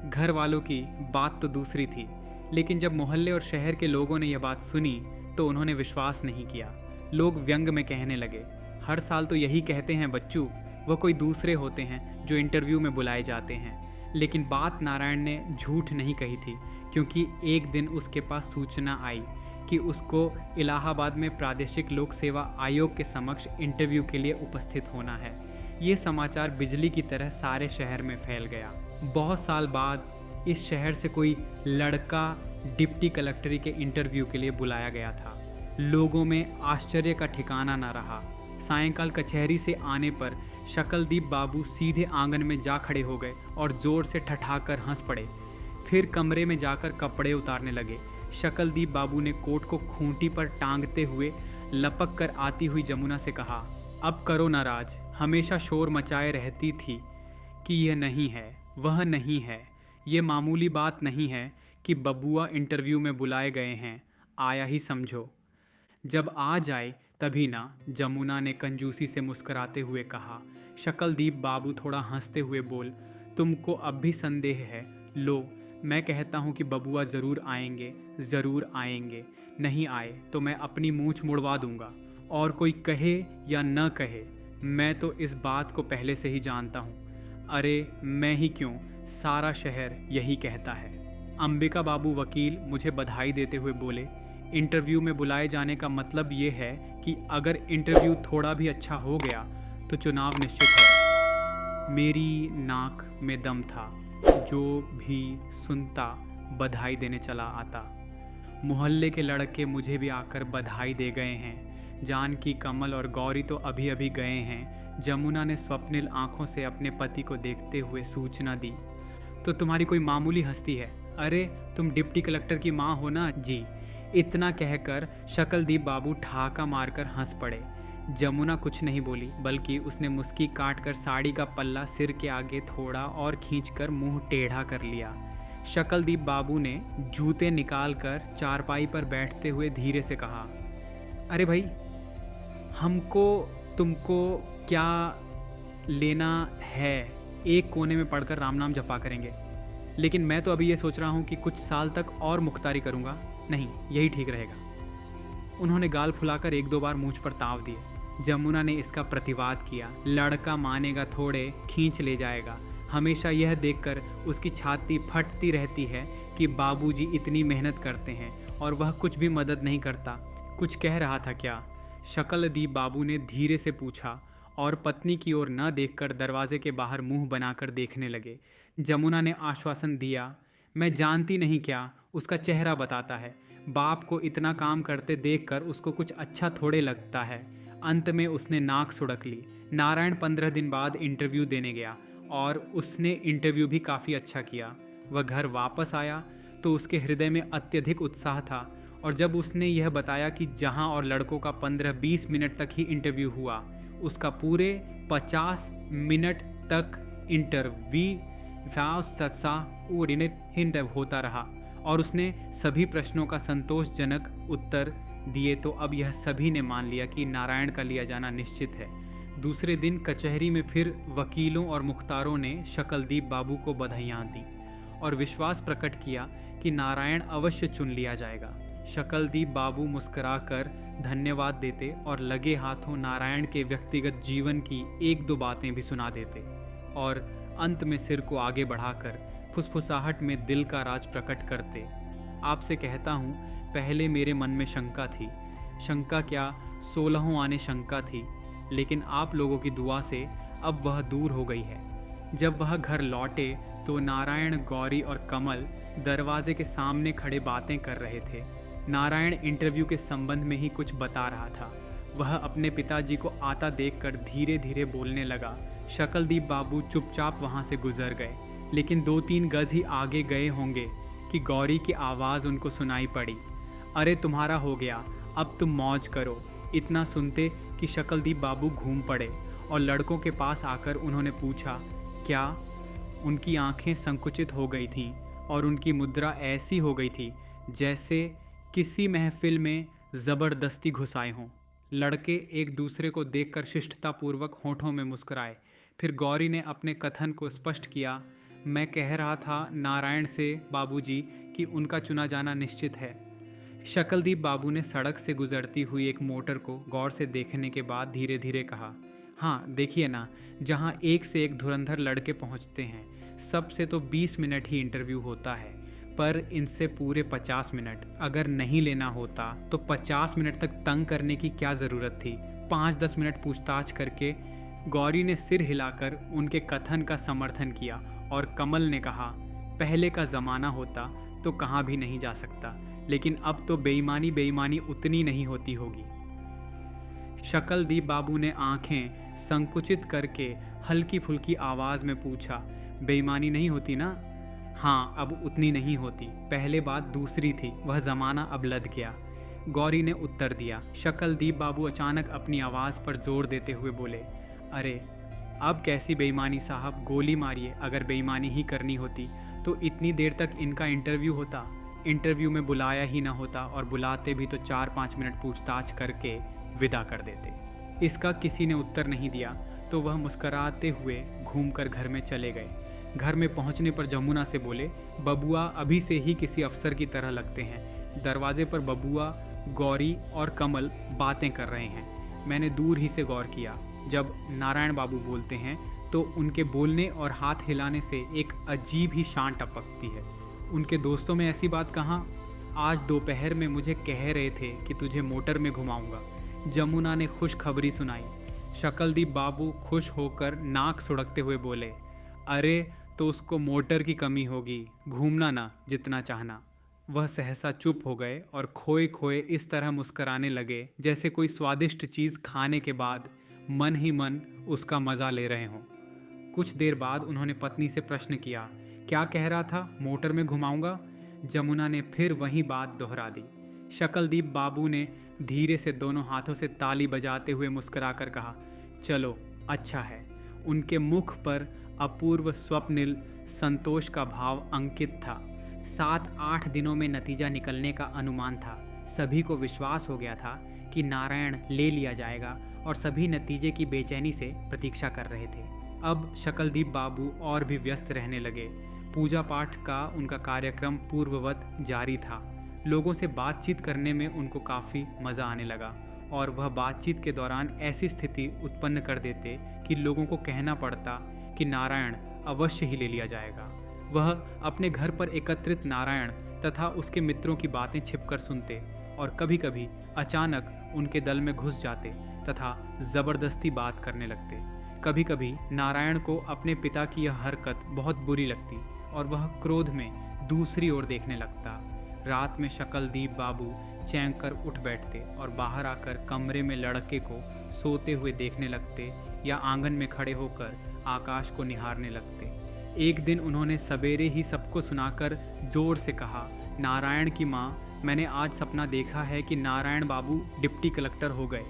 घर वालों की बात तो दूसरी थी, लेकिन जब मोहल्ले और शहर के लोगों ने यह बात सुनी तो उन्होंने विश्वास नहीं किया। लोग व्यंग में कहने लगे, हर साल तो यही कहते हैं बच्चू, वह कोई दूसरे होते हैं जो इंटरव्यू में बुलाए जाते हैं। लेकिन बात नारायण ने झूठ नहीं कही थी, क्योंकि एक दिन उसके पास सूचना आई कि उसको इलाहाबाद में प्रादेशिक लोक सेवा आयोग के समक्ष इंटरव्यू के लिए उपस्थित होना है। ये समाचार बिजली की तरह सारे शहर में फैल गया। बहुत साल बाद इस शहर से कोई लड़का डिप्टी कलेक्टरी के इंटरव्यू के लिए बुलाया गया था। लोगों में आश्चर्य का ठिकाना न रहा। सायंकाल कचहरी से आने पर शकलदीप बाबू सीधे आंगन में जा खड़े हो गए और जोर से ठठाकर हंस पड़े। फिर कमरे में जाकर कपड़े उतारने लगे। शकलदीप बाबू ने कोट को खूंटी पर टांगते हुए लपक कर आती हुई जमुना से कहा, अब करो ना राज, हमेशा शोर मचाए रहती थी कि यह नहीं है, वह नहीं है, ये मामूली बात नहीं है कि बबुआ इंटरव्यू में बुलाए गए हैं, आया ही समझो। जब आ जाए तभी ना, जमुना ने कंजूसी से मुस्कुराते हुए कहा। शकलदीप बाबू थोड़ा हंसते हुए बोल, तुमको अब भी संदेह है? लो, मैं कहता हूँ कि बबुआ ज़रूर आएंगे, ज़रूर आएंगे। नहीं आए तो मैं अपनी मूंछ मुड़वा दूंगा। और कोई कहे या न कहे, मैं तो इस बात को पहले से ही जानता हूँ। अरे मैं ही क्यों, सारा शहर यही कहता है। अंबिका बाबू वकील मुझे बधाई देते हुए बोले, इंटरव्यू में बुलाए जाने का मतलब ये है कि अगर इंटरव्यू थोड़ा भी अच्छा हो गया तो चुनाव निश्चित है। मेरी नाक में दम था, जो भी सुनता बधाई देने चला आता। मोहल्ले के लड़के मुझे भी आकर बधाई दे गए हैं। जानकी, कमल और गौरी तो अभी अभी गए हैं। जमुना ने स्वप्निल आंखों से अपने पति को देखते हुए सूचना दी। तो तुम्हारी कोई मामूली हस्ती है? अरे तुम डिप्टी कलेक्टर की माँ हो ना जी। इतना कहकर शकलदीप बाबू ठहाका मारकर हंस पड़े। जमुना कुछ नहीं बोली, बल्कि उसने मुस्की काट कर साड़ी का पल्ला सिर के आगे थोड़ा और खींचकर मुंह टेढ़ा कर लिया। शकलदीप बाबू ने जूते निकालकर चारपाई पर बैठते हुए धीरे से कहा, अरे भाई, हमको तुमको क्या लेना है, एक कोने में पढ़कर राम नाम जपा करेंगे। लेकिन मैं तो अभी ये सोच रहा हूँ कि कुछ साल तक और मुख्तारी करूँगा। नहीं, यही ठीक रहेगा। उन्होंने गाल फुलाकर एक दो बार मूंछ पर ताव दिए। जमुना ने इसका प्रतिवाद किया। लड़का मानेगा थोड़े, खींच ले जाएगा। हमेशा यह देखकर उसकी छाती फटती रहती है कि बाबूजी इतनी मेहनत करते हैं और वह कुछ भी मदद नहीं करता। कुछ कह रहा था क्या? शकलदीप बाबू ने धीरे से पूछा और पत्नी की ओर न देखकर दरवाजे के बाहर मुंह बनाकर देखने लगे। जमुना ने आश्वासन दिया, मैं जानती नहीं क्या, उसका चेहरा बताता है। बाप को इतना काम करते देखकर उसको कुछ अच्छा थोड़े लगता है। अंत में उसने नाक सुड़क ली। नारायण 15 दिन बाद इंटरव्यू देने गया और उसने इंटरव्यू भी काफ़ी अच्छा किया। वह घर वापस आया तो उसके हृदय में अत्यधिक उत्साह था और जब उसने यह बताया कि जहां और लड़कों का 15-20 मिनट तक ही इंटरव्यू हुआ, उसका पूरे 50 मिनट तक इंटरव्यू होता रहा और उसने सभी प्रश्नों का संतोषजनक उत्तर दिए, तो अब यह सभी ने मान लिया कि नारायण का लिया जाना निश्चित है। दूसरे दिन कचहरी में फिर वकीलों और मुख्तारों ने शकलदीप बाबू को बधाइयाँ दी और विश्वास प्रकट किया कि नारायण अवश्य चुन लिया जाएगा। शकलदीप बाबू मुस्कुराकर धन्यवाद देते और लगे हाथों नारायण के व्यक्तिगत जीवन की एक दो बातें भी सुना देते और अंत में सिर को आगे बढ़ाकर फुसफुसाहट में दिल का राज प्रकट करते। आपसे कहता हूँ, पहले मेरे मन में शंका थी। शंका क्या, 16 आने शंका थी, लेकिन आप लोगों की दुआ से अब वह दूर हो गई है। जब वह घर लौटे तो नारायण, गौरी और कमल दरवाजे के सामने खड़े बातें कर रहे थे। नारायण इंटरव्यू के संबंध में ही कुछ बता रहा था। वह अपने पिताजी को आता देखकर धीरे धीरे बोलने लगा। शकलदीप बाबू चुपचाप वहां से गुजर गए, लेकिन 2-3 गज ही आगे गए होंगे कि गौरी की आवाज़ उनको सुनाई पड़ी, अरे तुम्हारा हो गया, अब तुम मौज करो। इतना सुनते कि शकलदीप बाबू घूम पड़े और लड़कों के पास आकर उन्होंने पूछा, क्या? उनकी आंखें संकुचित हो गई थीं और उनकी मुद्रा ऐसी हो गई थी जैसे किसी महफिल में ज़बरदस्ती घुसाए हों। लड़के एक दूसरे को देखकर शिष्टतापूर्वक होठों में मुस्कुराए। फिर गौरी ने अपने कथन को स्पष्ट किया, मैं कह रहा था नारायण से बाबूजी कि उनका चुना जाना निश्चित है। शकलदीप बाबू ने सड़क से गुजरती हुई एक मोटर को गौर से देखने के बाद धीरे धीरे कहा, हाँ देखिए ना, जहाँ एक से एक धुरंधर लड़के पहुँचते हैं। सबसे तो 20 मिनट ही इंटरव्यू होता है, पर इनसे पूरे 50 मिनट। अगर नहीं लेना होता तो 50 मिनट तक तंग करने की क्या ज़रूरत थी? 5-10 मिनट पूछताछ करके। गौरी ने सिर हिलाकर उनके कथन का समर्थन किया और कमल ने कहा, पहले का ज़माना होता तो कहाँ भी नहीं जा सकता, लेकिन अब तो बेईमानी उतनी नहीं होती होगी। शकलदीप बाबू ने आंखें संकुचित करके हल्की फुल्की आवाज़ में पूछा, बेईमानी नहीं होती ना? हाँ, अब उतनी नहीं होती। पहले बात दूसरी थी, वह ज़माना अब लद गया। गौरी ने उत्तर दिया। शकलदीप बाबू अचानक अपनी आवाज़ पर जोर देते हुए बोले, अरे अब कैसी बेईमानी साहब, गोली मारिए। अगर बेईमानी ही करनी होती तो इतनी देर तक इनका इंटरव्यू होता, इंटरव्यू में बुलाया ही ना होता, और बुलाते भी तो 4-5 मिनट पूछताछ करके विदा कर देते। इसका किसी ने उत्तर नहीं दिया तो वह मुस्कराते हुए घूमकर घर में चले गए। घर में पहुंचने पर जमुना से बोले, बबुआ अभी से ही किसी अफसर की तरह लगते हैं। दरवाजे पर बबुआ, गौरी और कमल बातें कर रहे हैं। मैंने दूर ही से गौर किया। जब नारायण बाबू बोलते हैं तो उनके बोलने और हाथ हिलाने से एक अजीब ही शान टपकती है। उनके दोस्तों में ऐसी बात कहाँ? आज दोपहर में मुझे कह रहे थे कि तुझे मोटर में घुमाऊंगा। जमुना ने खुशखबरी सुनाई। शकलदीप बाबू खुश होकर नाक सुड़कते हुए बोले, अरे तो उसको मोटर की कमी होगी, घूमना ना जितना चाहना। वह सहसा चुप हो गए और खोए खोए इस तरह मुस्कराने लगे जैसे कोई स्वादिष्ट चीज़ खाने के बाद मन ही मन उसका मज़ा ले रहे हों। कुछ देर बाद उन्होंने पत्नी से प्रश्न किया, क्या कह रहा था? मोटर में घुमाऊंगा? जमुना ने फिर वही बात दोहरा दी। शकलदीप बाबू ने धीरे से दोनों हाथों से ताली बजाते हुए मुस्कुराकर कहा, चलो अच्छा है। उनके मुख पर अपूर्व स्वप्निल संतोष का भाव अंकित था। 7-8 दिनों में नतीजा निकलने का अनुमान था। सभी को विश्वास हो गया था कि नारायण ले लिया जाएगा और सभी नतीजे की बेचैनी से प्रतीक्षा कर रहे थे। अब शकलदीप बाबू और भी व्यस्त रहने लगे। पूजा पाठ का उनका कार्यक्रम पूर्ववत जारी था। लोगों से बातचीत करने में उनको काफ़ी मज़ा आने लगा और वह बातचीत के दौरान ऐसी स्थिति उत्पन्न कर देते कि लोगों को कहना पड़ता कि नारायण अवश्य ही ले लिया जाएगा। वह अपने घर पर एकत्रित नारायण तथा उसके मित्रों की बातें छिपकर सुनते और कभी कभी अचानक उनके दल में घुस जाते तथा ज़बरदस्ती बात करने लगते। कभी कभी नारायण को अपने पिता की यह हरकत बहुत बुरी लगती और वह क्रोध में दूसरी ओर देखने लगता। रात में शकलदीप बाबू चैंक कर उठ बैठते और बाहर आकर कमरे में लड़के को सोते हुए देखने लगते या आंगन में खड़े होकर आकाश को निहारने लगते। एक दिन उन्होंने सवेरे ही सबको सुनाकर जोर से कहा, नारायण की माँ, मैंने आज सपना देखा है कि नारायण बाबू डिप्टी कलेक्टर हो गए।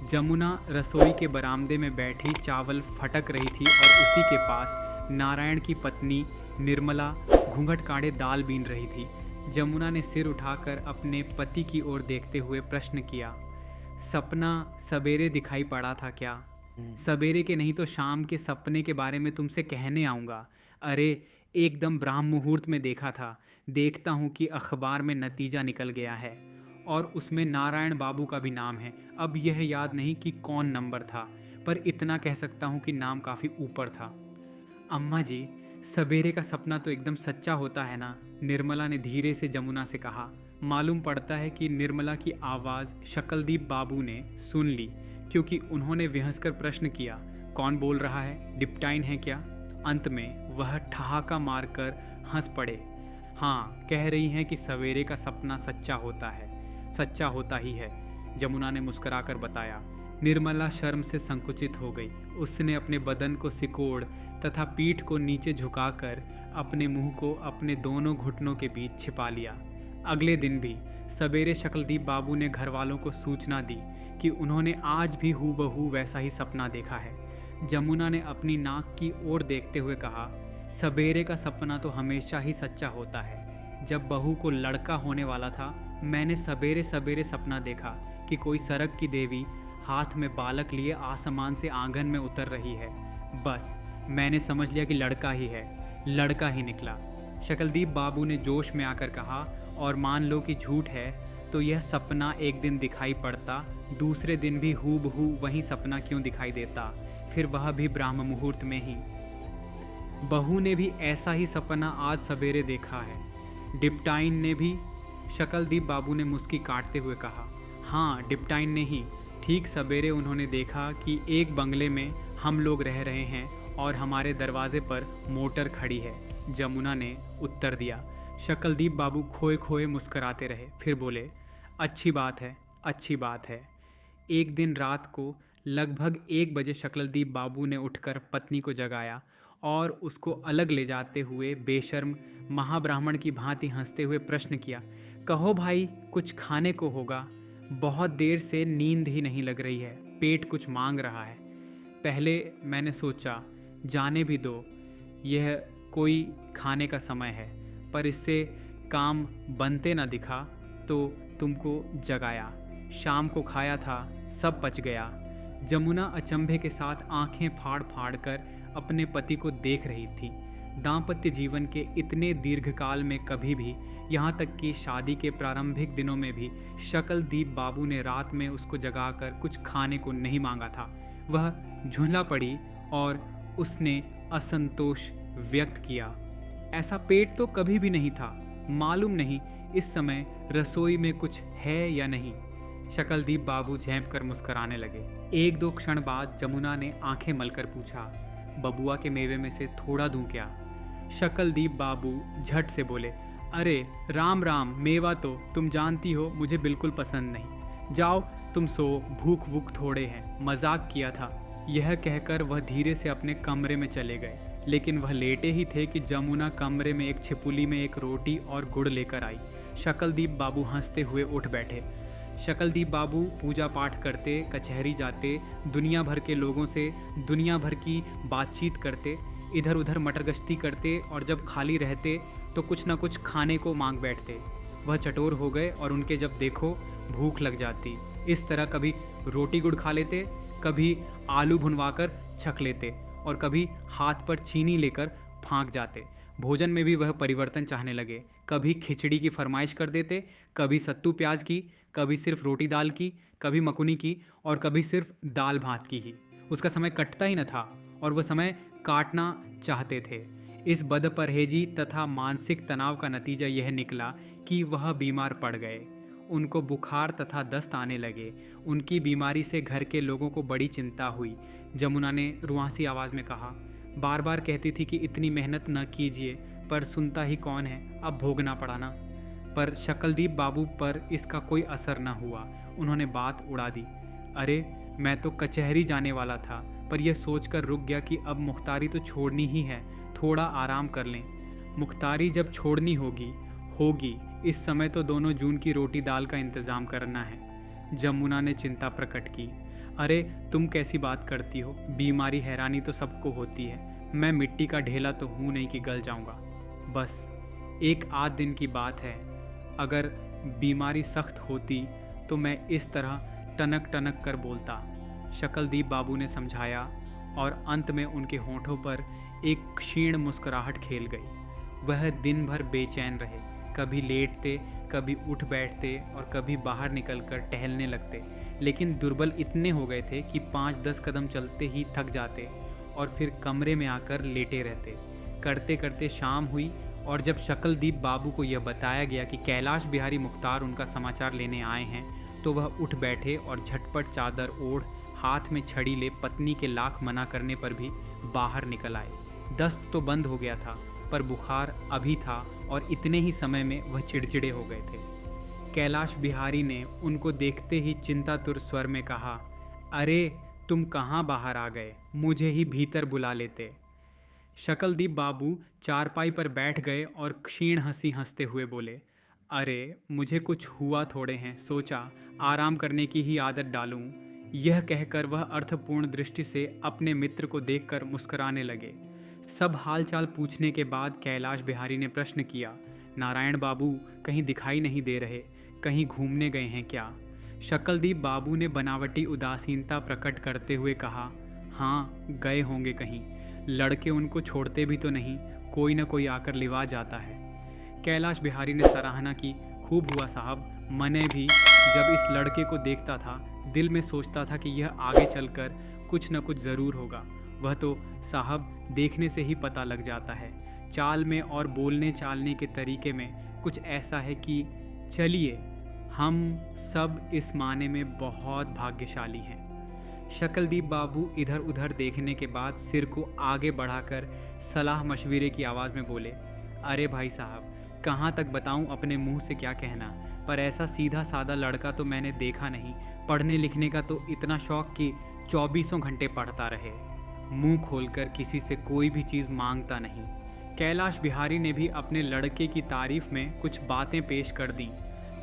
जमुना रसोई के बरामदे में बैठी चावल फटक रही थी और उसी के पास नारायण की पत्नी निर्मला घूंघट काढ़े दाल बीन रही थी। जमुना ने सिर उठाकर अपने पति की ओर देखते हुए प्रश्न किया, सपना सवेरे दिखाई पड़ा था क्या? सवेरे के नहीं तो शाम के सपने के बारे में तुमसे कहने आऊँगा। अरे एकदम ब्राह्म मुहूर्त में देखा था। देखता हूँ कि अखबार में नतीजा निकल गया है और उसमें नारायण बाबू का भी नाम है। अब यह याद नहीं कि कौन नंबर था, पर इतना कह सकता हूँ कि नाम काफ़ी ऊपर था। अम्मा जी, सवेरे का सपना तो एकदम सच्चा होता है ना? निर्मला ने धीरे से जमुना से कहा। मालूम पड़ता है कि निर्मला की आवाज़ शकलदीप बाबू ने सुन ली, क्योंकि उन्होंने विहंसकर प्रश्न किया, कौन बोल रहा है? डिप्टाइन है क्या? अंत में वह ठहाका मारकर हंस पड़े। हाँ, कह रही हैं कि सवेरे का सपना सच्चा होता है। सच्चा होता ही है, जमुना ने मुस्कुराकर बताया। निर्मला शर्म से संकुचित हो गई। उसने अपने बदन को सिकोड़ तथा पीठ को नीचे झुकाकर अपने मुंह को अपने दोनों घुटनों के बीच छिपा लिया। अगले दिन भी सवेरे शकलदीप बाबू ने घर वालों को सूचना दी कि उन्होंने आज भी हूबहू वैसा ही सपना देखा है। जमुना ने अपनी नाक की ओर देखते हुए कहा, सवेरे का सपना तो हमेशा ही सच्चा होता है। जब बहू को लड़का होने वाला था, मैंने सवेरे सवेरे सपना देखा कि कोई सरक की देवी हाथ में बालक लिए आसमान से आंगन में उतर रही है। बस मैंने समझ लिया कि लड़का ही है। लड़का ही निकला। शकलदीप बाबू ने जोश में आकर कहा, और मान लो कि झूठ है तो यह सपना एक दिन दिखाई पड़ता, दूसरे दिन भी हूबहू वही सपना क्यों दिखाई देता, फिर वह भी ब्राह्म मुहूर्त में ही। बहू ने भी ऐसा ही सपना आज सवेरे देखा है। डिप्टाइन ने भी? शकलदीप बाबू ने मुस्की काटते हुए कहा। हाँ, डिप्टाइन ने ही। ठीक सवेरे उन्होंने देखा कि एक बंगले में हम लोग रह रहे हैं और हमारे दरवाजे पर मोटर खड़ी है, जमुना ने उत्तर दिया। शकलदीप बाबू खोए खोए मुस्कराते रहे, फिर बोले, अच्छी बात है, अच्छी बात है। एक दिन रात को लगभग 1 बजे शकलदीप बाबू ने उठकर पत्नी को जगाया और उसको अलग ले जाते हुए बेशर्म महाब्राह्मण की भांति हंसते हुए प्रश्न किया, कहो भाई, कुछ खाने को होगा? बहुत देर से नींद ही नहीं लग रही है, पेट कुछ मांग रहा है। पहले मैंने सोचा जाने भी दो, यह कोई खाने का समय है, पर इससे काम बनते ना दिखा तो तुमको जगाया। शाम को खाया था, सब पच गया। जमुना अचंभे के साथ आंखें फाड़ फाड़ कर अपने पति को देख रही थी। दाम्पत्य जीवन के इतने दीर्घकाल में कभी भी, यहाँ तक कि शादी के प्रारंभिक दिनों में भी, शकलदीप बाबू ने रात में उसको जगाकर कुछ खाने को नहीं मांगा था। वह झुंझला पड़ी और उसने असंतोष व्यक्त किया। ऐसा पेट तो कभी भी नहीं था। मालूम नहीं इस समय रसोई में कुछ है या नहीं। शकलदीप बाबू झेंप कर मुस्कुराने लगे। 1-2 क्षण बाद जमुना ने आंखें मलकर पूछा, बबुआ के मेवे में से थोड़ा दूं क्या? शकलदीप बाबू झट से बोले, अरे राम राम, मेवा तो तुम जानती हो मुझे बिल्कुल पसंद नहीं। जाओ तुम सो, भूख वूख थोड़े हैं, मजाक किया था। यह कहकर वह धीरे से अपने कमरे में चले गए। लेकिन वह लेटे ही थे कि जमुना कमरे में एक छिपुली में एक रोटी और गुड़ लेकर आई। शकलदीप बाबू हंसते हुए उठ बैठे। शकलदीप बाबू पूजा पाठ करते, कचहरी जाते, दुनिया भर के लोगों से दुनिया भर की बातचीत करते, इधर उधर मटर गश्ती करते और जब खाली रहते तो कुछ ना कुछ खाने को मांग बैठते। वह चटोर हो गए और उनके जब देखो भूख लग जाती। इस तरह कभी रोटी गुड़ खा लेते, कभी आलू भुनवाकर छक लेते और कभी हाथ पर चीनी लेकर फांक जाते। भोजन में भी वह परिवर्तन चाहने लगे। कभी खिचड़ी की फरमाइश कर देते, कभी सत्तू प्याज की, कभी सिर्फ रोटी दाल की, कभी मकुनी की और कभी सिर्फ दाल भात की ही। उसका समय कटता ही न था और वह समय काटना चाहते थे। इस बदपरहेजी तथा मानसिक तनाव का नतीजा यह निकला कि वह बीमार पड़ गए। उनको बुखार तथा दस्त आने लगे। उनकी बीमारी से घर के लोगों को बड़ी चिंता हुई। जमुना ने रुआंसी आवाज़ में कहा, बार बार कहती थी कि इतनी मेहनत न कीजिए, पर सुनता ही कौन है, अब भोगना पड़ा ना। पर शकलदीप बाबू पर इसका कोई असर न हुआ। उन्होंने बात उड़ा दी। अरे, मैं तो कचहरी जाने वाला था, पर यह सोचकर रुक गया कि अब मुख्तारी तो छोड़नी ही है, थोड़ा आराम कर लें। मुख्तारी जब छोड़नी होगी होगी, इस समय तो दोनों जून की रोटी दाल का इंतज़ाम करना है। जमुना ने चिंता प्रकट की। अरे, तुम कैसी बात करती हो, बीमारी हैरानी तो सबको होती है। मैं मिट्टी का ढेला तो हूँ नहीं कि गल जाऊँगा। बस एक आध दिन की बात है। अगर बीमारी सख्त होती तो मैं इस तरह टनक टनक कर बोलता। शकलदीप बाबू ने समझाया और अंत में उनके होंठों पर एक क्षीण मुस्कुराहट खेल गई। वह दिन भर बेचैन रहे, कभी लेटते, कभी उठ बैठते और कभी बाहर निकलकर टहलने लगते, लेकिन दुर्बल इतने हो गए थे कि 5-10 कदम चलते ही थक जाते और फिर कमरे में आकर लेटे रहते। करते करते शाम हुई और जब शकलदीप बाबू को यह बताया गया कि कैलाश बिहारी मुख्तार उनका समाचार लेने आए हैं, तो वह उठ बैठे और झटपट चादर ओढ़ हाथ में छड़ी ले पत्नी के लाख मना करने पर भी बाहर निकल आए। दस्त तो बंद हो गया था, पर बुखार अभी था और इतने ही समय में वह चिड़चिड़े हो गए थे। कैलाश बिहारी ने उनको देखते ही चिंतातुर स्वर में कहा, अरे, तुम कहाँ बाहर आ गए, मुझे ही भीतर बुला लेते। शकलदीप बाबू चारपाई पर बैठ गए और क्षीण हंसी हंसते हुए बोले, अरे, मुझे कुछ हुआ थोड़े हैं, सोचा आराम करने की ही आदत डालूं। यह कहकर वह अर्थपूर्ण दृष्टि से अपने मित्र को देखकर मुस्कुराने लगे। सब हालचाल पूछने के बाद कैलाश बिहारी ने प्रश्न किया, नारायण बाबू कहीं दिखाई नहीं दे रहे, कहीं घूमने गए हैं क्या? शकलदीप बाबू ने बनावटी उदासीनता प्रकट करते हुए कहा, हाँ, गए होंगे कहीं। लड़के उनको छोड़ते भी तो नहीं, कोई न कोई आकर लिवा जाता है। कैलाश बिहारी ने सराहना की, खूब हुआ साहब। मैंने भी जब इस लड़के को देखता था, दिल में सोचता था कि यह आगे चलकर कुछ न कुछ ज़रूर होगा। वह तो साहब देखने से ही पता लग जाता है। चाल में और बोलने चालने के तरीके में कुछ ऐसा है कि चलिए, हम सब इस माने में बहुत भाग्यशाली हैं। शकलदीप बाबू इधर उधर देखने के बाद सिर को आगे बढ़ाकर सलाह मशविरे की आवाज़ में बोले, अरे भाई साहब, कहाँ तक बताऊँ अपने मुंह से क्या कहना, पर ऐसा सीधा साधा लड़का तो मैंने देखा नहीं। पढ़ने लिखने का तो इतना शौक कि 24 घंटे पढ़ता रहे, मुंह खोलकर किसी से कोई भी चीज़ मांगता नहीं। कैलाश बिहारी ने भी अपने लड़के की तारीफ में कुछ बातें पेश कर दी।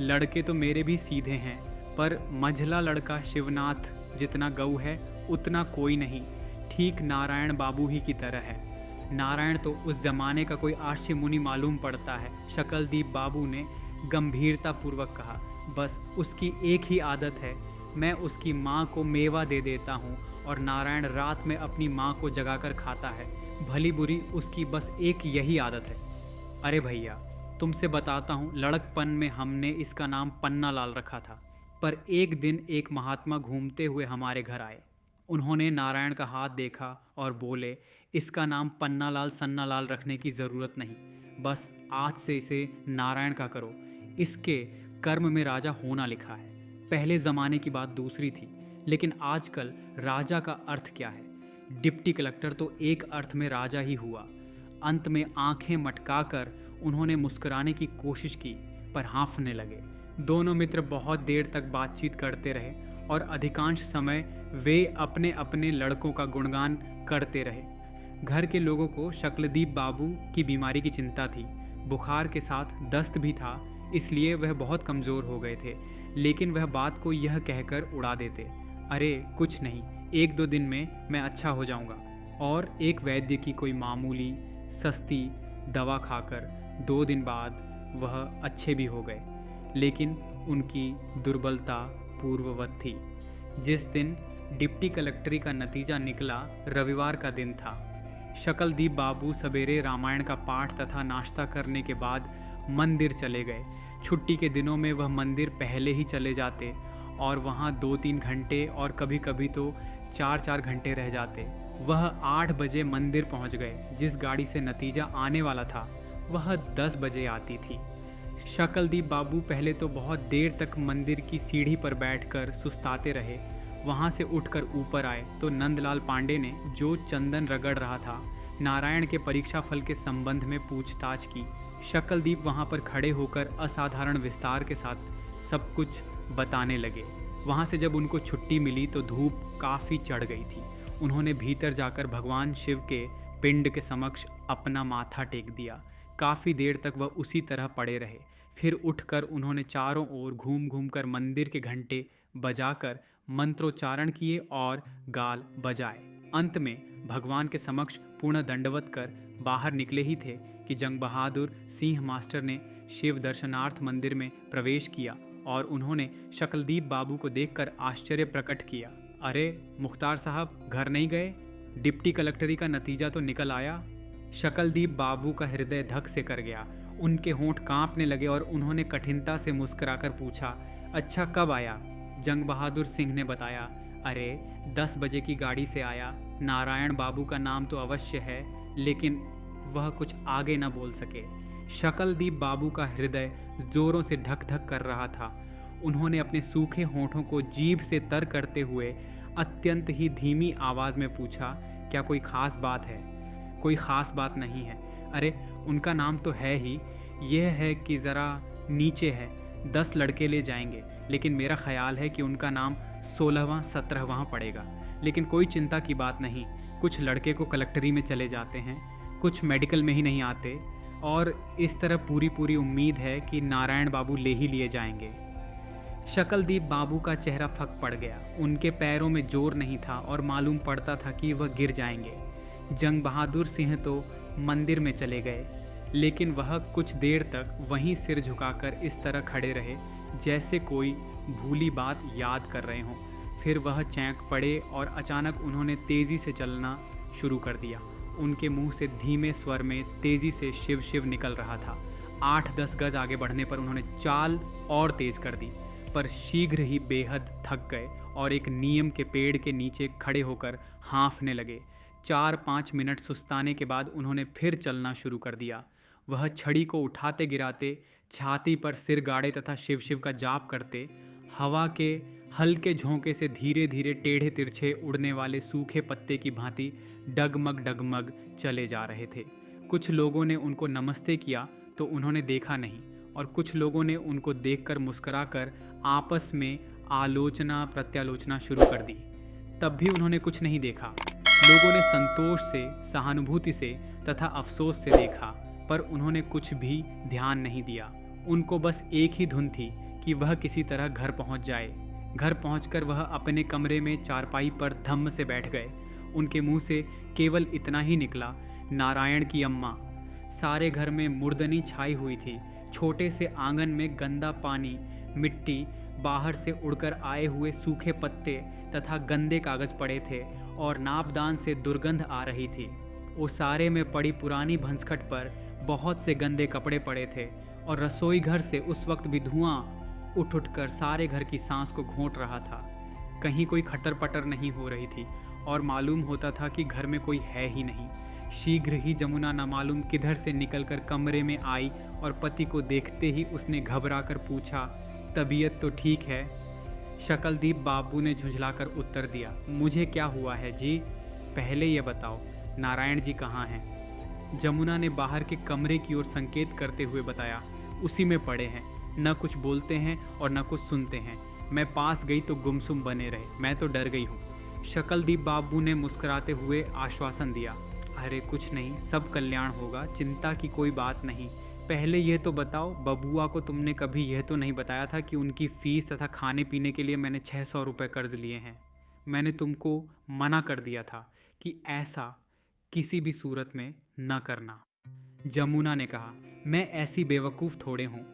लड़के तो मेरे भी सीधे हैं, पर मंझला लड़का शिवनाथ जितना गऊ है उतना कोई नहीं, ठीक नारायण बाबू ही की तरह है। नारायण तो उस जमाने का कोई आश्य मुनि मालूम पड़ता है। शकलदीप बाबू ने गंभीरता पूर्वक कहा, बस उसकी एक ही आदत है, मैं उसकी माँ को मेवा दे देता हूँ और नारायण रात में अपनी माँ को जगाकर खाता है। भली बुरी उसकी बस एक यही आदत है। अरे भैया, तुमसे बताता हूँ, लड़कपन में हमने इसका नाम पन्ना लाल रखा था, पर एक दिन एक महात्मा घूमते हुए हमारे घर आए। उन्होंने नारायण का हाथ देखा और बोले, इसका नाम पन्ना लाल सन्ना लाल रखने की ज़रूरत नहीं, बस आज से इसे नारायण का करो। इसके कर्म में राजा होना लिखा है। पहले ज़माने की बात दूसरी थी, लेकिन आजकल राजा का अर्थ क्या है? डिप्टी कलेक्टर तो एक अर्थ में राजा ही हुआ। अंत में आंखें मटकाकर उन्होंने मुस्कुराने की कोशिश की, पर हाँफने लगे। दोनों मित्र बहुत देर तक बातचीत करते रहे और अधिकांश समय वे अपने अपने लड़कों का गुणगान करते रहे। घर के लोगों को शकलदीप बाबू की बीमारी की चिंता थी। बुखार के साथ दस्त भी था, इसलिए वह बहुत कमज़ोर हो गए थे, लेकिन वह बात को यह कहकर उड़ा देते, अरे कुछ नहीं, 1-2 दिन में मैं अच्छा हो जाऊंगा। और एक वैद्य की कोई मामूली सस्ती दवा खाकर 2 दिन बाद वह अच्छे भी हो गए, लेकिन उनकी दुर्बलता पूर्ववत थी। जिस दिन डिप्टी कलेक्टरी का नतीजा निकला, रविवार का दिन था। शकलदीप बाबू सवेरे रामायण का पाठ तथा नाश्ता करने के बाद मंदिर चले गए। छुट्टी के दिनों में वह मंदिर पहले ही चले जाते और वहाँ 2-3 घंटे और कभी कभी तो 4-4 घंटे रह जाते। वह 8 बजे मंदिर पहुँच गए। जिस गाड़ी से नतीजा आने वाला था वह 10 बजे आती थी। शकलदीप बाबू पहले तो बहुत देर तक मंदिर की सीढ़ी पर बैठकर सुस्ताते रहे। वहाँ से उठकर ऊपर आए तो नंदलाल पांडे ने, जो चंदन रगड़ रहा था, नारायण के परीक्षा फल के संबंध में पूछताछ की। शकलदीप वहाँ पर खड़े होकर असाधारण विस्तार के साथ सब कुछ बताने लगे। वहाँ से जब उनको छुट्टी मिली तो धूप काफ़ी चढ़ गई थी। उन्होंने भीतर जाकर भगवान शिव के पिंड के समक्ष अपना माथा टेक दिया। काफ़ी देर तक वह उसी तरह पड़े रहे। फिर उठकर उन्होंने चारों ओर घूम घूम कर मंदिर के घंटे बजाकर मंत्रोच्चारण किए और गाल बजाए। अंत में भगवान के समक्ष पूर्ण दंडवत कर बाहर निकले ही थे कि जंग बहादुर सिंह मास्टर ने शिव दर्शनार्थ मंदिर में प्रवेश किया और उन्होंने शकलदीप बाबू को देखकर आश्चर्य प्रकट किया। अरे मुख्तार साहब, घर नहीं गए? डिप्टी कलेक्टरी का नतीजा तो निकल आया। शकलदीप बाबू का हृदय धक से कर गया। उनके होंठ कांपने लगे और उन्होंने कठिनता से मुस्कुराकर पूछा, अच्छा कब आया? जंग बहादुर सिंह ने बताया, अरे 10 बजे की गाड़ी से आया। नारायण बाबू का नाम तो अवश्य है, लेकिन वह कुछ आगे न बोल सके। शकलदीप बाबू का हृदय जोरों से धक धक कर रहा था। उन्होंने अपने सूखे होंठों को जीभ से तर करते हुए अत्यंत ही धीमी आवाज में पूछा, क्या कोई खास बात है? कोई ख़ास बात नहीं है। अरे उनका नाम तो है ही, यह है कि ज़रा नीचे है। 10 लड़के ले जाएंगे, लेकिन मेरा ख्याल है कि उनका नाम 16वां 17वां पड़ेगा। लेकिन कोई चिंता की बात नहीं। कुछ लड़के को कलेक्टरी में चले जाते हैं, कुछ मेडिकल में ही नहीं आते, और इस तरह पूरी उम्मीद है कि नारायण बाबू ले ही लिए जाएंगे। शकलदीप बाबू का चेहरा फक पड़ गया। उनके पैरों में जोर नहीं था और मालूम पड़ता था कि वह गिर जाएंगे। जंग बहादुर सिंह तो मंदिर में चले गए, लेकिन वह कुछ देर तक वहीं सिर झुकाकर इस तरह खड़े रहे जैसे कोई भूली बात याद कर रहे हों। फिर वह चैंक पड़े और अचानक उन्होंने तेज़ी से चलना शुरू कर दिया। उनके मुंह से धीमे स्वर में तेज़ी से शिव शिव निकल रहा था। 8-10 गज आगे बढ़ने पर उन्होंने चाल और तेज़ कर दी, पर शीघ्र ही बेहद थक गए और एक नीम के पेड़ के नीचे खड़े होकर हाँफने लगे। 4-5 मिनट सुस्ताने के बाद उन्होंने फिर चलना शुरू कर दिया। वह छड़ी को उठाते गिराते, छाती पर सिर गाड़े तथा शिव शिव का जाप करते, हवा के हल्के झोंके से धीरे धीरे टेढ़े तिरछे उड़ने वाले सूखे पत्ते की भांति डगमग डगमग चले जा रहे थे। कुछ लोगों ने उनको नमस्ते किया तो उन्होंने देखा नहीं, और कुछ लोगों ने उनको देखकर मुस्कुराकर आपस में आलोचना प्रत्यालोचना शुरू कर दी। तब भी उन्होंने कुछ नहीं देखा। लोगों ने संतोष से, सहानुभूति से तथा अफसोस से देखा, पर उन्होंने कुछ भी ध्यान नहीं दिया। उनको बस एक ही धुन थी कि वह किसी तरह घर पहुंच जाए। घर पहुंचकर वह अपने कमरे में चारपाई पर धम्म से बैठ गए। उनके मुंह से केवल इतना ही निकला, नारायण की अम्मा। सारे घर में मुर्दनी छाई हुई थी। छोटे से आंगन में गंदा पानी, मिट्टी, बाहर से उड़कर आए हुए सूखे पत्ते तथा गंदे कागज पड़े थे और नापदान से दुर्गंध आ रही थी। वो सारे में पड़ी पुरानी भंसकट पर बहुत से गंदे कपड़े पड़े थे और रसोई घर से उस वक्त भी धुआं उठ उठकर सारे घर की सांस को घोंट रहा था। कहीं कोई खटर पटर नहीं हो रही थी और मालूम होता था कि घर में कोई है ही नहीं। शीघ्र ही जमुना न मालूम किधर से निकलकर कमरे में आई और पति को देखते ही उसने घबराकर पूछा, तबीयत तो ठीक है? शकलदीप बाबू ने झुंझलाकर उत्तर दिया, मुझे क्या हुआ है जी? पहले ये बताओ, नारायण जी कहाँ हैं? जमुना ने बाहर के कमरे की ओर संकेत करते हुए बताया, उसी में पड़े हैं। न कुछ बोलते हैं और न कुछ सुनते हैं। मैं पास गई तो गुमसुम बने रहे। मैं तो डर गई हूँ। शकलदीप बाबू ने मुस्कुराते हुए आश्वासन दिया, अरे कुछ नहीं, सब कल्याण होगा, चिंता की कोई बात नहीं। पहले यह तो बताओ, बबुआ को तुमने कभी यह तो नहीं बताया था कि उनकी फ़ीस तथा खाने पीने के लिए मैंने 600 रुपये कर्ज लिए हैं? मैंने तुमको मना कर दिया था कि ऐसा किसी भी सूरत में न करना। जमुना ने कहा, मैं ऐसी बेवकूफ़ थोड़े हूँ।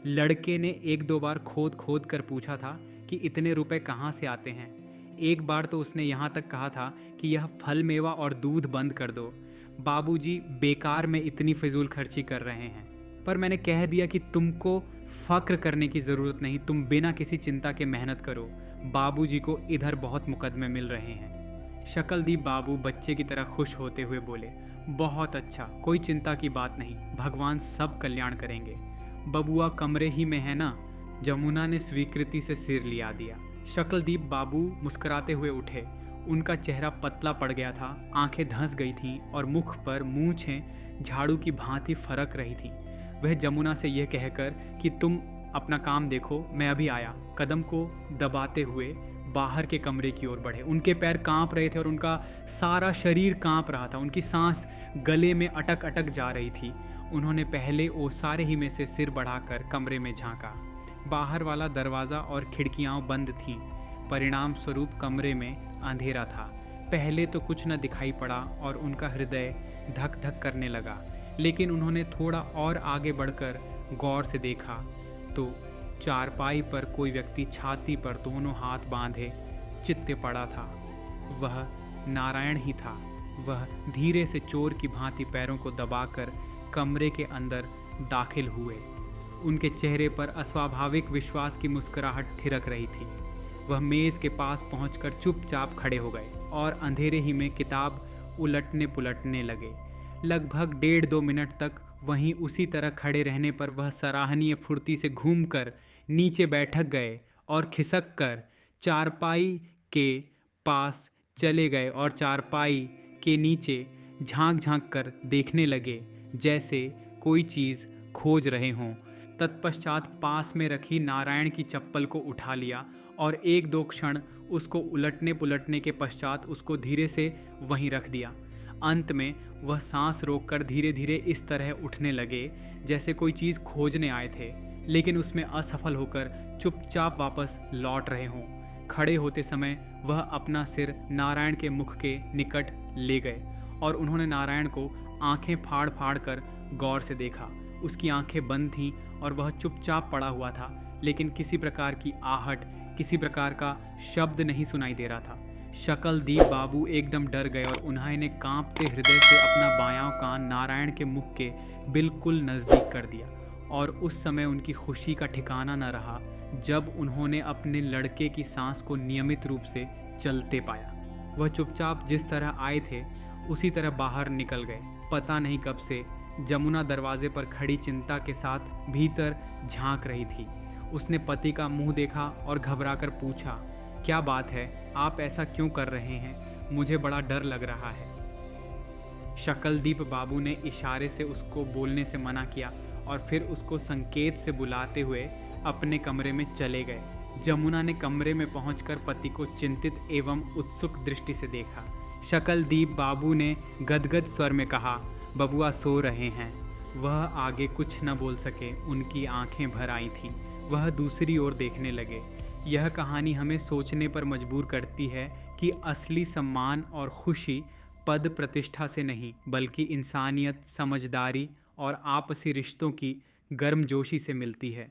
लड़के ने एक दो बार खोद खोद कर पूछा था कि इतने रुपए कहाँ से आते हैं। एक बार तो उसने यहाँ तक कहा था कि यह फल मेवा और दूध बंद कर दो, बाबूजी बेकार में इतनी फिजूल खर्ची कर रहे हैं। पर मैंने कह दिया कि तुमको फ़क्र करने की ज़रूरत नहीं, तुम बिना किसी चिंता के मेहनत करो, बाबूजी को इधर बहुत मुकदमे मिल रहे हैं। शकलदीप बाबू बच्चे की तरह खुश होते हुए बोले, बहुत अच्छा, कोई चिंता की बात नहीं, भगवान सब कल्याण करेंगे। बबुआ कमरे ही में है ना? जमुना ने स्वीकृति से सिर लिया दिया। शकलदीप बाबू मुस्कुराते हुए उठे। उनका चेहरा पतला पड़ गया था, आंखें धंस गई थीं और मुख पर मूंछें झाड़ू की भांति फरक रही थीं। वह जमुना से यह कहकर कि तुम अपना काम देखो, मैं अभी आया, कदम को दबाते हुए बाहर के कमरे की ओर बढ़े। उनके पैर कांप रहे थे और उनका सारा शरीर कांप रहा था। उनकी सांस गले में अटक अटक जा रही थी। उन्होंने पहले ओसारे ही में से सिर बढ़ाकर कमरे में झांका। बाहर वाला दरवाज़ा और खिड़कियाँ बंद थीं। परिणाम स्वरूप कमरे में अंधेरा था। पहले तो कुछ न दिखाई पड़ा और उनका हृदय धक धक करने लगा, लेकिन उन्होंने थोड़ा और आगे बढ़कर गौर से देखा तो चारपाई पर कोई व्यक्ति छाती पर दोनों हाथ बांधे चित्ते पड़ा था। वह नारायण ही था। वह धीरे से चोर की भांति पैरों को दबाकर कमरे के अंदर दाखिल हुए। उनके चेहरे पर अस्वाभाविक विश्वास की मुस्कुराहट थिरक रही थी। वह मेज़ के पास पहुंचकर चुपचाप खड़े हो गए और अंधेरे ही में किताब उलटने पुलटने लगे। लगभग 1.5-2 मिनट तक वहीं उसी तरह खड़े रहने पर वह सराहनीय फुर्ती से घूमकर नीचे बैठक गए और खिसक कर चारपाई के पास चले गए और चारपाई के नीचे झांक झांक कर देखने लगे, जैसे कोई चीज़ खोज रहे हों। तत्पश्चात पास में रखी नारायण की चप्पल को उठा लिया और 1-2 क्षण उसको उलटने पुलटने के पश्चात उसको धीरे से वहीं रख दिया। अंत में वह सांस रोककर धीरे धीरे इस तरह उठने लगे जैसे कोई चीज़ खोजने आए थे, लेकिन उसमें असफल होकर चुपचाप वापस लौट रहे हों। खड़े होते समय वह अपना सिर नारायण के मुख के निकट ले गए और उन्होंने नारायण को आंखें फाड़ फाड़ कर गौर से देखा। उसकी आंखें बंद थीं और वह चुपचाप पड़ा हुआ था, लेकिन किसी प्रकार की आहट, किसी प्रकार का शब्द नहीं सुनाई दे रहा था। शकलदीप बाबू एकदम डर गए और उन्होंने कांपते हृदय से अपना बायां कान नारायण के मुख के बिल्कुल नज़दीक कर दिया और उस समय उनकी खुशी का ठिकाना न रहा जब उन्होंने अपने लड़के की सांस को नियमित रूप से चलते पाया। वह चुपचाप जिस तरह आए थे उसी तरह बाहर निकल गए। पता नहीं कब से जमुना दरवाजे पर खड़ी चिंता के साथ भीतर झांक रही थी। उसने पति का मुंह देखा और घबराकर पूछा, क्या बात है, आप ऐसा क्यों कर रहे हैं? मुझे बड़ा डर लग रहा है। शकलदीप बाबू ने इशारे से उसको बोलने से मना किया और फिर उसको संकेत से बुलाते हुए अपने कमरे में चले गए। जमुना ने कमरे में पहुंचकर पति को चिंतित एवं उत्सुक दृष्टि से देखा। शकलदीप बाबू ने गदगद स्वर में कहा, बबुआ सो रहे हैं। वह आगे कुछ न बोल सके, उनकी आंखें भर आई थीं। वह दूसरी ओर देखने लगे। यह कहानी हमें सोचने पर मजबूर करती है कि असली सम्मान और खुशी पद प्रतिष्ठा से नहीं, बल्कि इंसानियत, समझदारी और आपसी रिश्तों की गर्मजोशी से मिलती है।